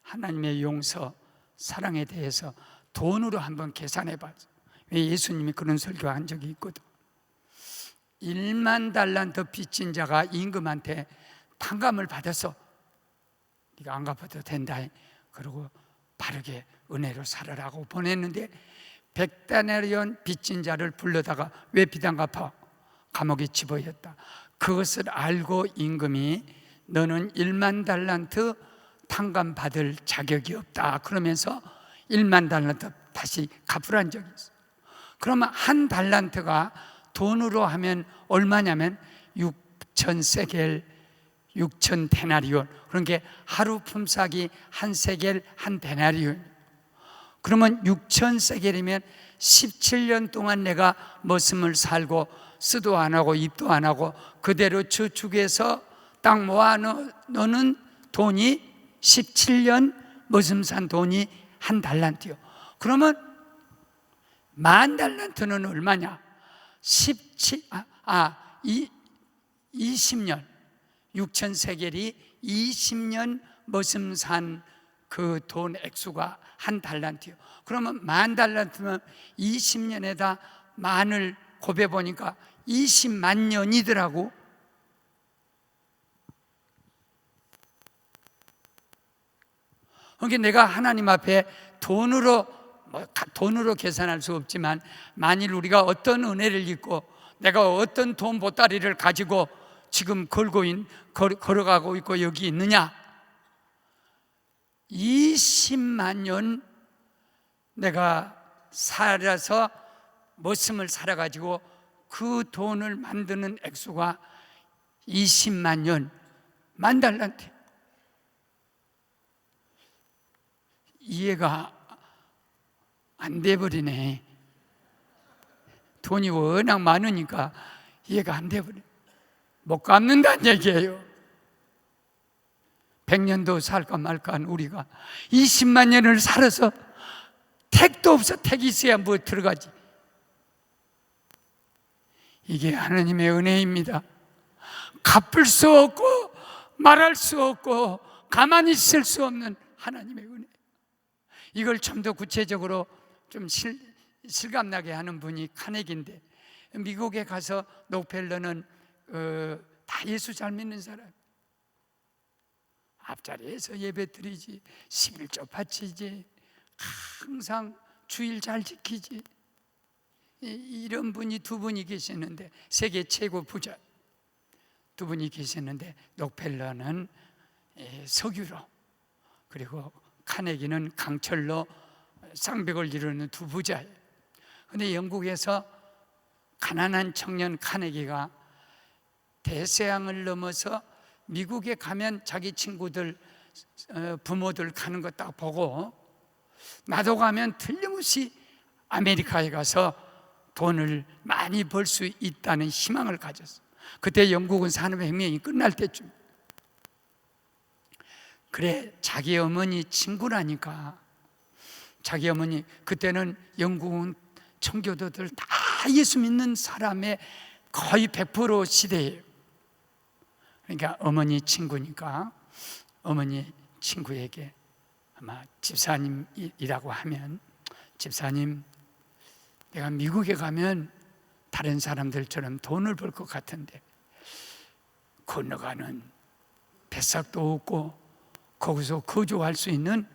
A: 하나님의 용서, 사랑에 대해서 돈으로 한번 계산해 봤어. 왜 예수님이 그런 설교한 적이 있거든. 1만 달란트 빚진 자가 임금한테 탕감을 받아서 네가 안 갚아도 된다, 그리고 바르게 은혜로 살아라고 보냈는데 100데나리온 빚진 자를 불러다가 왜 빚 안 갚아? 감옥에 집어였다. 그것을 알고 임금이 너는 1만 달란트 탕감 받을 자격이 없다 그러면서 1만 달란트 다시 갚으란 적이 있어. 그러면 한 달란트가 돈으로 하면 얼마냐면 6천 세겔, 6천 데나리온. 그러니까 하루 품삯이 한 세겔, 한 데나리온. 그러면 6천 세겔이면 17년 동안 내가 머슴을 살고 쓰도 안 하고 입도 안 하고 그대로 저축해서 딱 모아놓는 돈이 17년 머슴 산 돈이 한 달란트요. 그러면 1만 달란트는 얼마냐? 20년 6천 세겔이 20년 머슴 산 그 돈 액수가 한 달란트요. 그러면 1만 달란트면 20년에다 만을 곱해 보니까 20만 년이더라고. 그러니까 내가 하나님 앞에 돈으로 계산할 수 없지만 만일 우리가 어떤 은혜를 입고 내가 어떤 돈 보따리를 가지고 지금 걸어가고 있고 여기 있느냐? 20만 년 내가 살아서 머슴을 살아가지고 그 돈을 만드는 액수가 20만 년, 1만 달란트. 이해가 안 돼버리네. 돈이 워낙 많으니까 이해가 안 돼버려. 못 갚는다는 얘기예요. 100년도 살까 말까 한 우리가 20만 년을 살아서 택도 없어. 택이 있어야 뭐 들어가지. 이게 하나님의 은혜입니다. 갚을 수 없고 말할 수 없고 가만히 있을 수 없는 하나님의 은혜. 이걸 좀 더 구체적으로 좀 실감나게 하는 분이 카네기인데, 미국에 가서 록펠러는 다 예수 잘 믿는 사람, 앞자리에서 예배 드리지, 11조 바치지, 항상 주일 잘 지키지. 이런 분이 두 분이 계시는데, 세계 최고 부자 두 분이 계시는데, 록펠러는 석유로, 그리고 카네기는 강철로 쌍벽을 이루는 두 부자예요. 그런데 영국에서 가난한 청년 카네기가 대서양을 넘어서 미국에 가면 자기 친구들, 부모들 가는 거 딱 보고 나도 가면 틀림없이 아메리카에 가서 돈을 많이 벌 수 있다는 희망을 가졌어. 그때 영국은 산업혁명이 끝날 때쯤. 그래, 자기 어머니 친구라니까. 자기 어머니, 그때는 영국은 청교도들 다 예수 믿는 사람의 거의 100% 시대예요. 그러니까 어머니 친구니까 어머니 친구에게 아마 집사님이라고 하면, 집사님, 내가 미국에 가면 다른 사람들처럼 돈을 벌 것 같은데 건너가는 뱃삭도 없고 거기서 거주할 수 있는,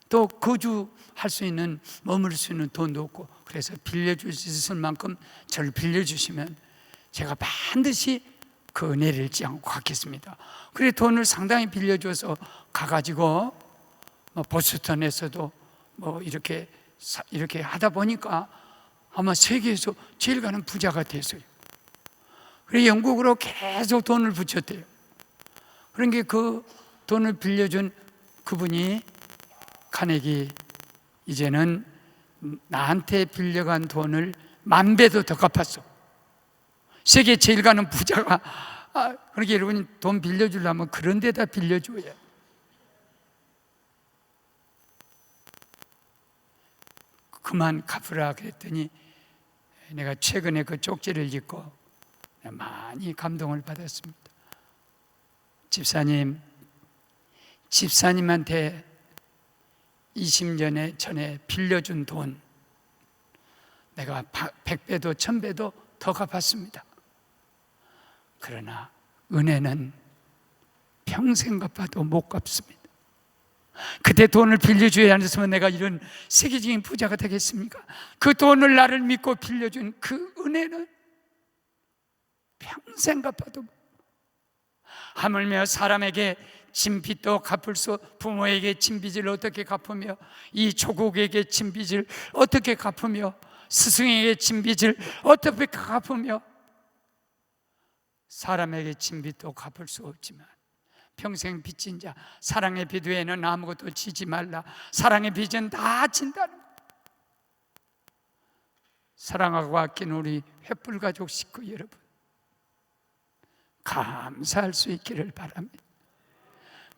A: 또 거주할 수 있는, 머물 수 있는 돈도 없고, 그래서 빌려줄 수 있을 만큼 저를 빌려주시면 제가 반드시 그 은혜를 잊지 않고 갚겠습니다. 그래 돈을 상당히 빌려줘서 가가지고 보스턴에서도 이렇게 하다 보니까 아마 세계에서 제일 가는 부자가 됐어요. 그래 영국으로 계속 돈을 붙였대요. 그러니까 그 돈을 빌려준 그분이 카네기, 이제는 나한테 빌려간 돈을 10,000배도 더 갚았어. 세계 제일 가는 부자가. 그러니까 여러분이 돈 빌려주려면 그런 데다 빌려줘야. 그만 갚으라 그랬더니 내가 최근에 그 쪽지를 읽고 많이 감동을 받았습니다. 집사님, 집사님한테 20년 전에 빌려준 돈 내가 100배도 1000배도 더 갚았습니다. 그러나 은혜는 평생 갚아도 못 갚습니다. 그때 돈을 빌려주지 않았으면 내가 이런 세계적인 부자가 되겠습니까? 그 돈을 나를 믿고 빌려준 그 은혜는 평생 갚아도, 하물며 사람에게 진 빚도 갚을 수, 부모에게 진 빚을 어떻게 갚으며, 이 조국에게 진 빚을 어떻게 갚으며, 스승에게 진 빚을 어떻게 갚으며, 사람에게 진 빚도 갚을 수 없지만 평생 빚진 자, 사랑의 빚 외에는 아무것도 지지 말라. 사랑의 빚은 다 진다는 거예요. 사랑하고 아끼는 우리 횃불가족 식구 여러분, 감사할 수 있기를 바랍니다.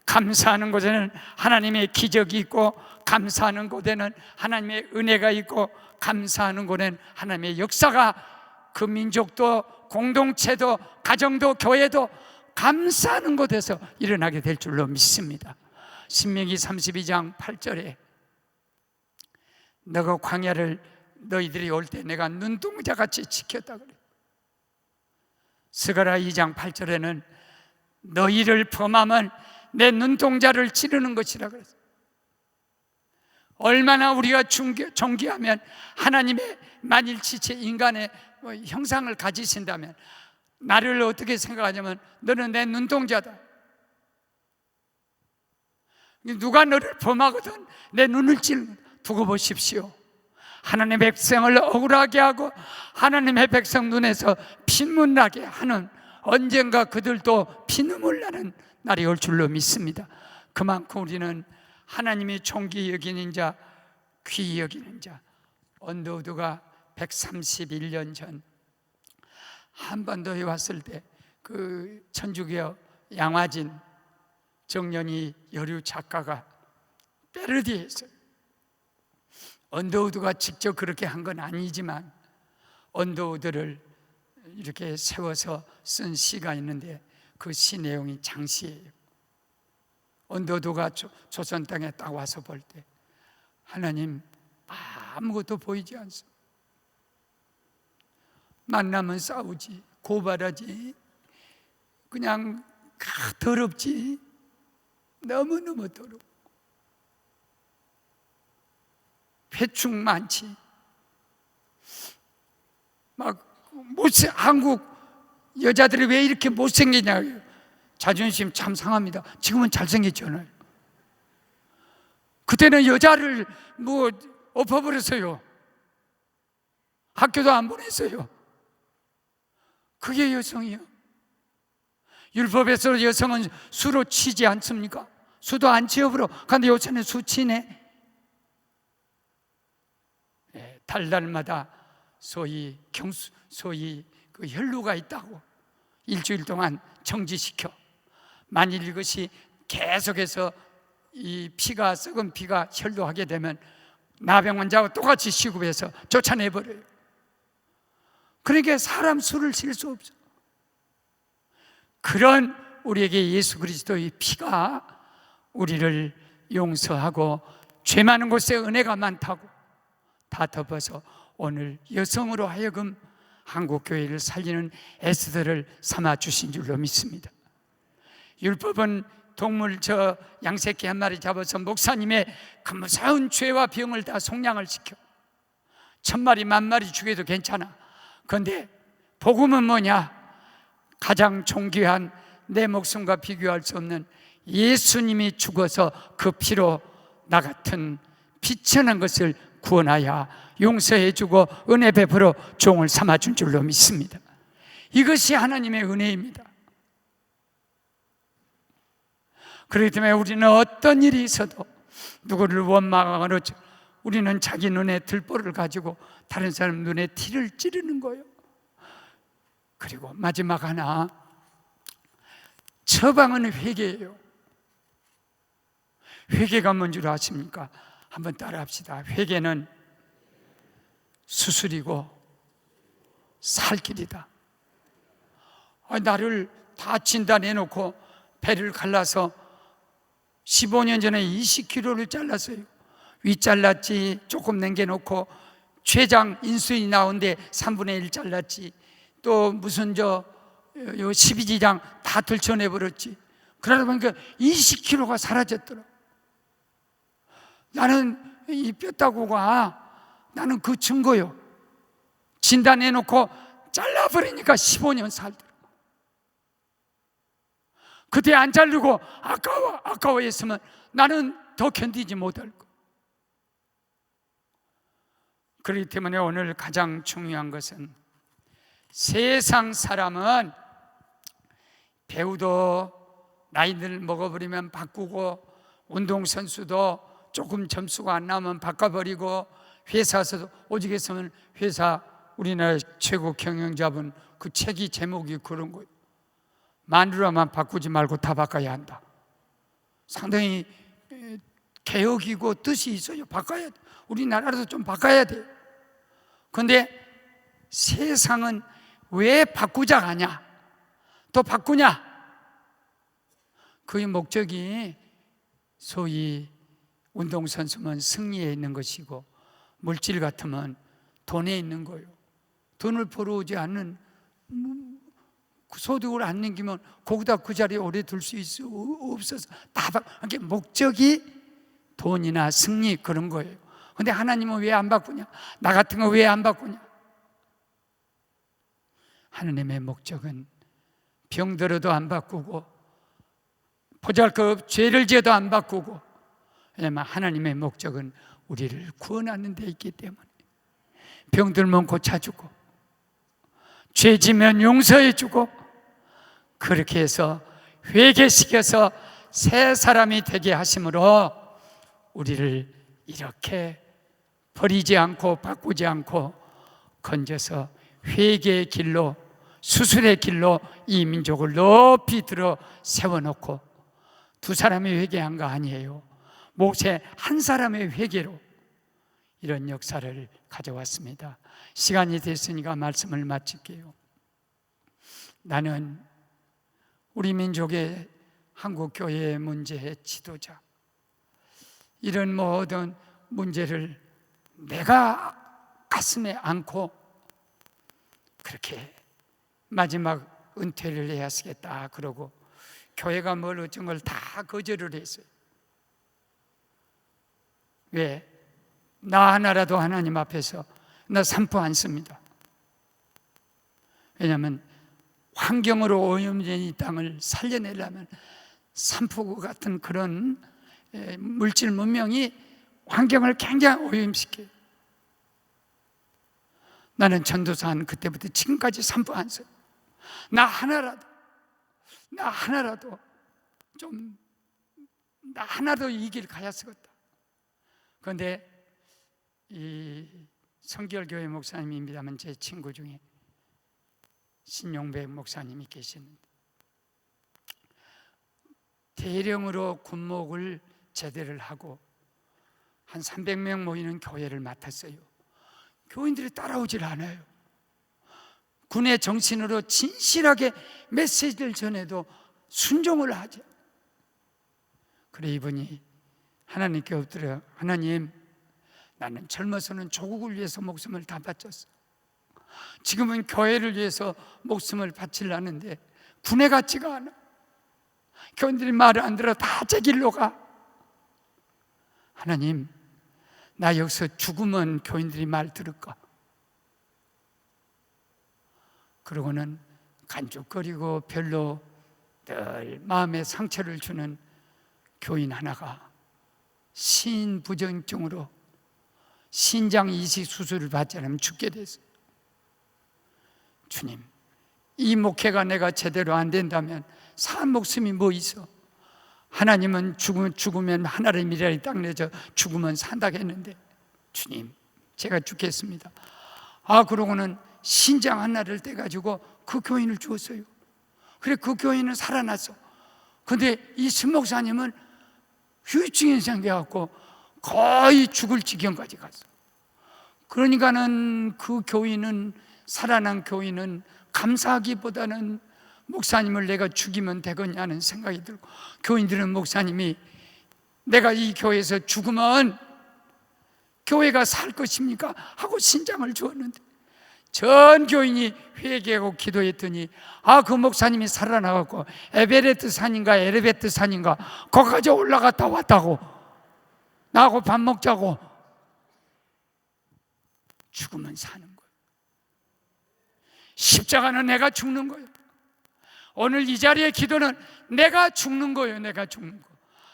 A: 감사하는 곳에는 하나님의 기적이 있고, 감사하는 곳에는 하나님의 은혜가 있고, 감사하는 곳에는 하나님의 역사가, 그 민족도 공동체도 가정도 교회도 감사하는 곳에서 일어나게 될 줄로 믿습니다. 신명기 32장 8절에 너가 광야를 너희들이 올 때 내가 눈동자같이 지켰다 그래요. 스가랴 2장 8절에는 너희를 범하면 내 눈동자를 찌르는 것이라 그랬어요. 얼마나 우리가 존귀하면, 하나님의 만일지체 인간의 형상을 가지신다면 나를 어떻게 생각하냐면 너는 내 눈동자다. 누가 너를 범하거든 내 눈을 찌르는, 두고 보십시오. 하나님의 백성을 억울하게 하고 하나님의 백성 눈에서 피눈물 나게 하는, 언젠가 그들도 피눈물 나는 날이 올 줄로 믿습니다. 그만큼 우리는 하나님이 존귀 여기는 자, 귀히 여기는 자. 언더우드가 131년 전 한반도에 왔을 때 그 천주교 양화진 정년이 여류 작가가 패러디했어요. 언더우드가 직접 그렇게 한 건 아니지만 언더우드를 이렇게 세워서 쓴 시가 있는데 그 시 내용이 장시예요. 언더우드가 조선 땅에 딱 와서 볼 때 하나님 아무것도 보이지 않습니다. 만나면 싸우지, 고발하지, 그냥 더럽지, 너무너무 더럽고 회충 많지, 막 한국 여자들이 왜 이렇게 못생기냐고요. 자존심 참 상합니다. 지금은 잘생겼잖아요. 그때는 여자를 엎어버렸어요. 학교도 안 보냈어요. 그게 여성이요. 율법에서 여성은 수로 치지 않습니까? 수도 안 치어버려. 그런데 요새는 수 치네. 달달마다 소위 그 혈루가 있다고 일주일 동안 정지시켜. 만일 이것이 계속해서 이 피가, 썩은 피가 혈루하게 되면 나병 환자하고 똑같이 시급해서 쫓아내버려요. 그러니까 사람 수를 칠 수 없어. 그런 우리에게 예수 그리스도의 피가 우리를 용서하고 죄 많은 곳에 은혜가 많다고 다 덮어서 오늘 여성으로 하여금 한국교회를 살리는 에스더를 삼아 주신 줄로 믿습니다. 율법은 동물 양새끼 한 마리 잡아서 목사님의 그 무서운 죄와 병을 다 속량을 시켜 1000마리 10,000마리 죽여도 괜찮아. 그런데 복음은 뭐냐? 가장 존귀한, 내 목숨과 비교할 수 없는 예수님이 죽어서 그 피로 나 같은 비천한 것을 구원하여 용서해주고 은혜 베풀어 종을 삼아준 줄로 믿습니다. 이것이 하나님의 은혜입니다. 그렇기 때문에 우리는 어떤 일이 있어도 누구를 원망하거나 우리는 자기 눈에 들보를 가지고 다른 사람 눈에 티를 찌르는 거예요. 그리고 마지막 하나, 처방은 회개예요. 회개가 뭔 줄 아십니까? 한번 따라합시다. 회개는 수술이고 살길이다. 나를 다 진단해놓고 배를 갈라서 15년 전에 20kg를 잘랐어요. 위 잘랐지, 조금 남겨놓고 췌장 인수인이 나오는데 3분의 1 잘랐지, 또 무슨 요 12지장 다 들춰내버렸지. 그러다 보니까 20kg가 사라졌더라. 나는 이 뼈다구가 나는 그 증거요. 진단해놓고 잘라버리니까 15년 살더라. 그때 안 자르고 아까워했으면 나는 더 견디지 못할 거. 그렇기 때문에 오늘 가장 중요한 것은, 세상 사람은 배우도 나이를 먹어버리면 바꾸고, 운동선수도 조금 점수가 안 나오면 바꿔버리고, 회사에서도 오직 했으면 회사 우리나라 최고 경영자분 그 책이 제목이 그런 거예요. 마누라만 바꾸지 말고 다 바꿔야 한다. 상당히 개혁이고 뜻이 있어요. 바꿔야 돼. 우리나라도 좀 바꿔야 돼. 그런데 세상은 왜 바꾸자 하냐, 또 바꾸냐? 그 목적이 소위 운동선수면 승리에 있는 것이고, 물질 같으면 돈에 있는 거예요. 돈을 벌어오지 않는, 소득을 안 남기면 거기다 그 자리에 오래 둘 수 있어 없어서 다 이게 목적이 돈이나 승리 그런 거예요. 근데 하나님은 왜 안 바꾸냐? 나 같은 거 왜 안 바꾸냐? 하나님의 목적은 병들어도 안 바꾸고, 보잘것 죄를 지어도 안 바꾸고, 왜냐하면 하나님의 목적은 우리를 구원하는 데 있기 때문에. 병들면 고쳐주고, 죄 지면 용서해주고, 그렇게 해서 회개시켜서 새 사람이 되게 하심으로 우리를 이렇게 버리지 않고 바꾸지 않고 건져서 회개의 길로, 수술의 길로 이 민족을 높이 들어 세워놓고, 두 사람이 회개한 거 아니에요. 모세 한 사람의 회개로 이런 역사를 가져왔습니다. 시간이 됐으니까 말씀을 마칠게요. 나는 우리 민족의 한국교회의 문제의 지도자, 이런 모든 문제를 내가 가슴에 안고 그렇게 마지막 은퇴를 해야 쓰겠다 그러고, 교회가 뭘 어쩐 걸 다 거절을 했어요. 왜? 나 하나라도 하나님 앞에서 나 산포 안 씁니다. 왜냐하면 환경으로 오염된 이 땅을 살려내려면 산포 같은 그런 물질 문명이 환경을 굉장히 오염시켜요. 나는 전도사는 그때부터 지금까지 산포 안 써요. 나 하나라도 이 길 가야 쓰겠다. 그런데 이 성결교회 목사님입니다만 제 친구 중에 신용배 목사님이 계시는데, 대령으로 군목을 제대를 하고 한 300명 모이는 교회를 맡았어요. 교인들이 따라오질 않아요. 군의 정신으로 진실하게 메시지를 전해도 순종을 하죠. 그래 이분이 하나님께 엎드려, 하나님, 나는 젊어서는 조국을 위해서 목숨을 다 바쳤어. 지금은 교회를 위해서 목숨을 바치려는데 군에 같지가 않아. 교인들이 말을 안 들어 다 제 길로 가. 하나님, 나 여기서 죽으면 교인들이 말 들을까? 그러고는 간죽거리고 별로 늘 마음에 상처를 주는 교인 하나가 신부전증으로 신장 이식 수술을 받지 않으면 죽게 됐어요. 주님, 이 목회가 내가 제대로 안 된다면 산 목숨이 뭐 있어? 하나님은 죽으면 하나님이라리 땅 내져 죽으면 산다고 했는데, 주님, 제가 죽겠습니다. 그러고는 신장 하나를 떼가지고 그 교인을 주었어요. 그래, 그 교인은 살아났어. 근데 이 신목사님은 후유증이 생겨갖고 거의 죽을 지경까지 갔어. 그러니까는 그 교인은, 살아난 교인은 감사하기보다는 목사님을 내가 죽이면 되겠냐는 생각이 들고, 교인들은 목사님이 내가 이 교회에서 죽으면 교회가 살 것입니까? 하고 신장을 주었는데 전 교인이 회개하고 기도했더니 그 목사님이 살아나갖고 에베레트 산인가 에레베트 산인가 거기까지 올라갔다 왔다고, 나하고 밥 먹자고. 죽으면 사는 거예요. 십자가는 내가 죽는 거예요. 오늘 이 자리의 기도는 내가 죽는 거예요. 내가 죽는 거.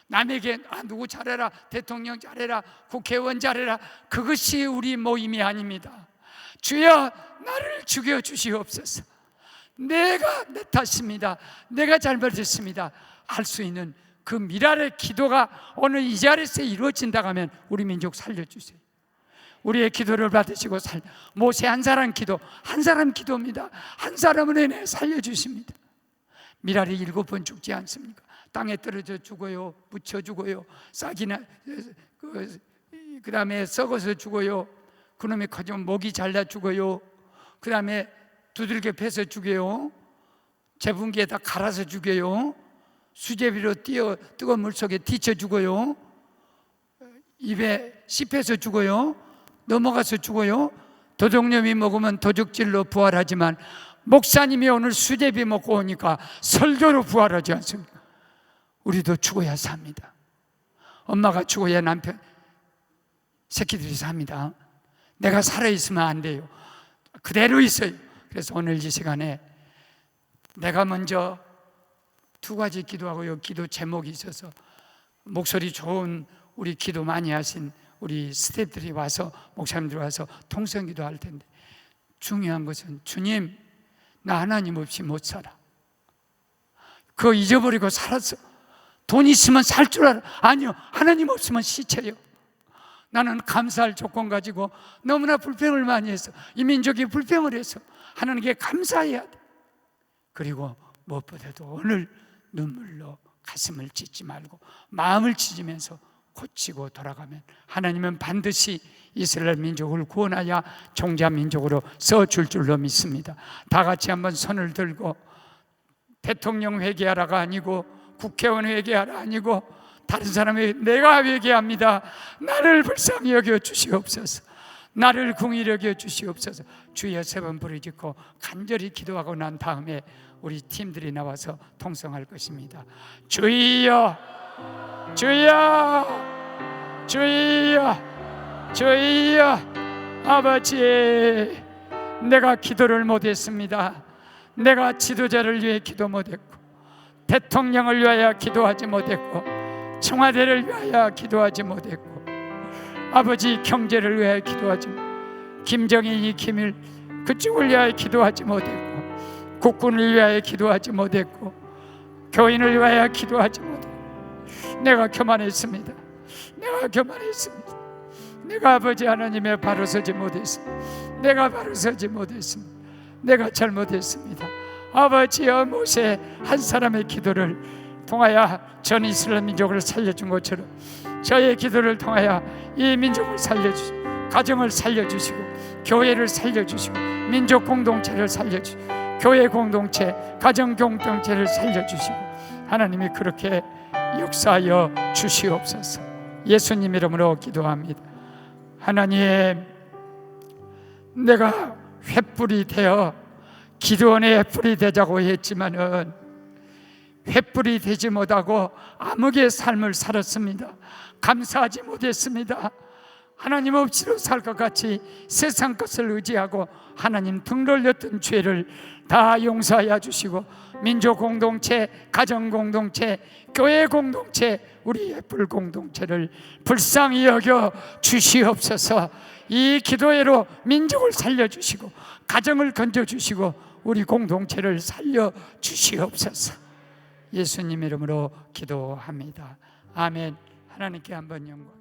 A: 남에게 누구 잘해라, 대통령 잘해라, 국회의원 잘해라, 그것이 우리 모임이 아닙니다. 주여 나를 죽여주시옵소서. 내가 내 탓입니다, 내가 잘못했습니다 할 수 있는 그 미랄의 기도가 오늘 이 자리에서 이루어진다고 하면 우리 민족 살려주세요. 우리의 기도를 받으시고 모세 한 사람 기도, 한 사람 기도입니다. 한 사람을 인해 살려주십니다. 미랄이 7번 죽지 않습니까? 땅에 떨어져 죽어요, 묻혀 죽어요, 싹이나 그 다음에 썩어서 죽어요, 그놈이 커지면 목이 잘라 죽어요, 그 다음에 두들겨 패서 죽여요, 제분기에다 갈아서 죽여요, 수제비로 뜨거운 물속에 뒤쳐 죽어요, 입에 씹혀서 죽어요, 넘어가서 죽어요. 도둑놈이 먹으면 도둑질로 부활하지만 목사님이 오늘 수제비 먹고 오니까 설교로 부활하지 않습니까? 우리도 죽어야 삽니다. 엄마가 죽어야 남편, 새끼들이 삽니다. 내가 살아있으면 안 돼요. 그대로 있어요. 그래서 오늘 이 시간에 내가 먼저 2가지 기도하고요, 기도 제목이 있어서 목소리 좋은 우리 기도 많이 하신 우리 스태프들이 와서, 목사님들이 와서 통성기도 할 텐데, 중요한 것은 주님 나 하나님 없이 못 살아. 그거 잊어버리고 살았어. 돈 있으면 살 줄 알아. 아니요, 하나님 없으면 시체요. 나는 감사할 조건 가지고 너무나 불평을 많이 해서, 이 민족이 불평을 해서 하나님께 감사해야 돼. 그리고 무엇보다도 오늘 눈물로 가슴을 찢지 말고 마음을 찢으면서 고치고 돌아가면 하나님은 반드시 이스라엘 민족을 구원하여 종자 민족으로 써줄 줄로 믿습니다. 다 같이 한번 손을 들고, 대통령 회개하라가 아니고 국회의원 회개하라 아니고 다른 사람이 내가 회개합니다. 나를 불쌍히 여겨 주시옵소서. 나를 긍휼히 여겨 주시옵소서. 주여 3번 부르짖고 간절히 기도하고 난 다음에 우리 팀들이 나와서 통성할 것입니다. 주여, 주여, 주여, 주여. 아버지, 내가 기도를 못했습니다. 내가 지도자를 위해 기도 못했고, 대통령을 위하여 기도하지 못했고, 청와대를 위하여 기도하지 못했고, 아버지 경제를 위하여 기도하지 못했고, 김정일이 김일 그쪽을 위하여 기도하지 못했고, 국군을 위하여 기도하지 못했고, 교인을 위하여 기도하지 못했고, 내가 교만했습니다. 내가 교만했습니다. 내가 아버지 하나님의 바로 서지 못했습니다. 내가 바로 서지 못했습니다. 내가 잘못했습니다. 아버지여, 모세 한 사람의 기도를 통하여 전 이스라엘 민족을 살려준 것처럼 저의 기도를 통하여 이 민족을 살려주시고, 가정을 살려주시고, 교회를 살려주시고, 민족 공동체를 살려주시고, 교회 공동체, 가정 공동체를 살려주시고, 하나님이 그렇게 역사하여 주시옵소서. 예수님 이름으로 기도합니다. 하나님, 내가 횃불이 되어 기도원의 횃불이 되자고 했지만은 횃불이 되지 못하고 암흑의 삶을 살았습니다. 감사하지 못했습니다. 하나님 없이도 살 것 같이 세상 것을 의지하고 하나님 등 돌렸던 죄를 다 용서하여 주시고, 민족 공동체, 가정 공동체, 교회 공동체, 우리 횃불 공동체를 불쌍히 여겨 주시옵소서. 이 기도회로 민족을 살려주시고, 가정을 건져주시고, 우리 공동체를 살려주시옵소서. 예수님 이름으로 기도합니다. 아멘. 하나님께 한번 영광.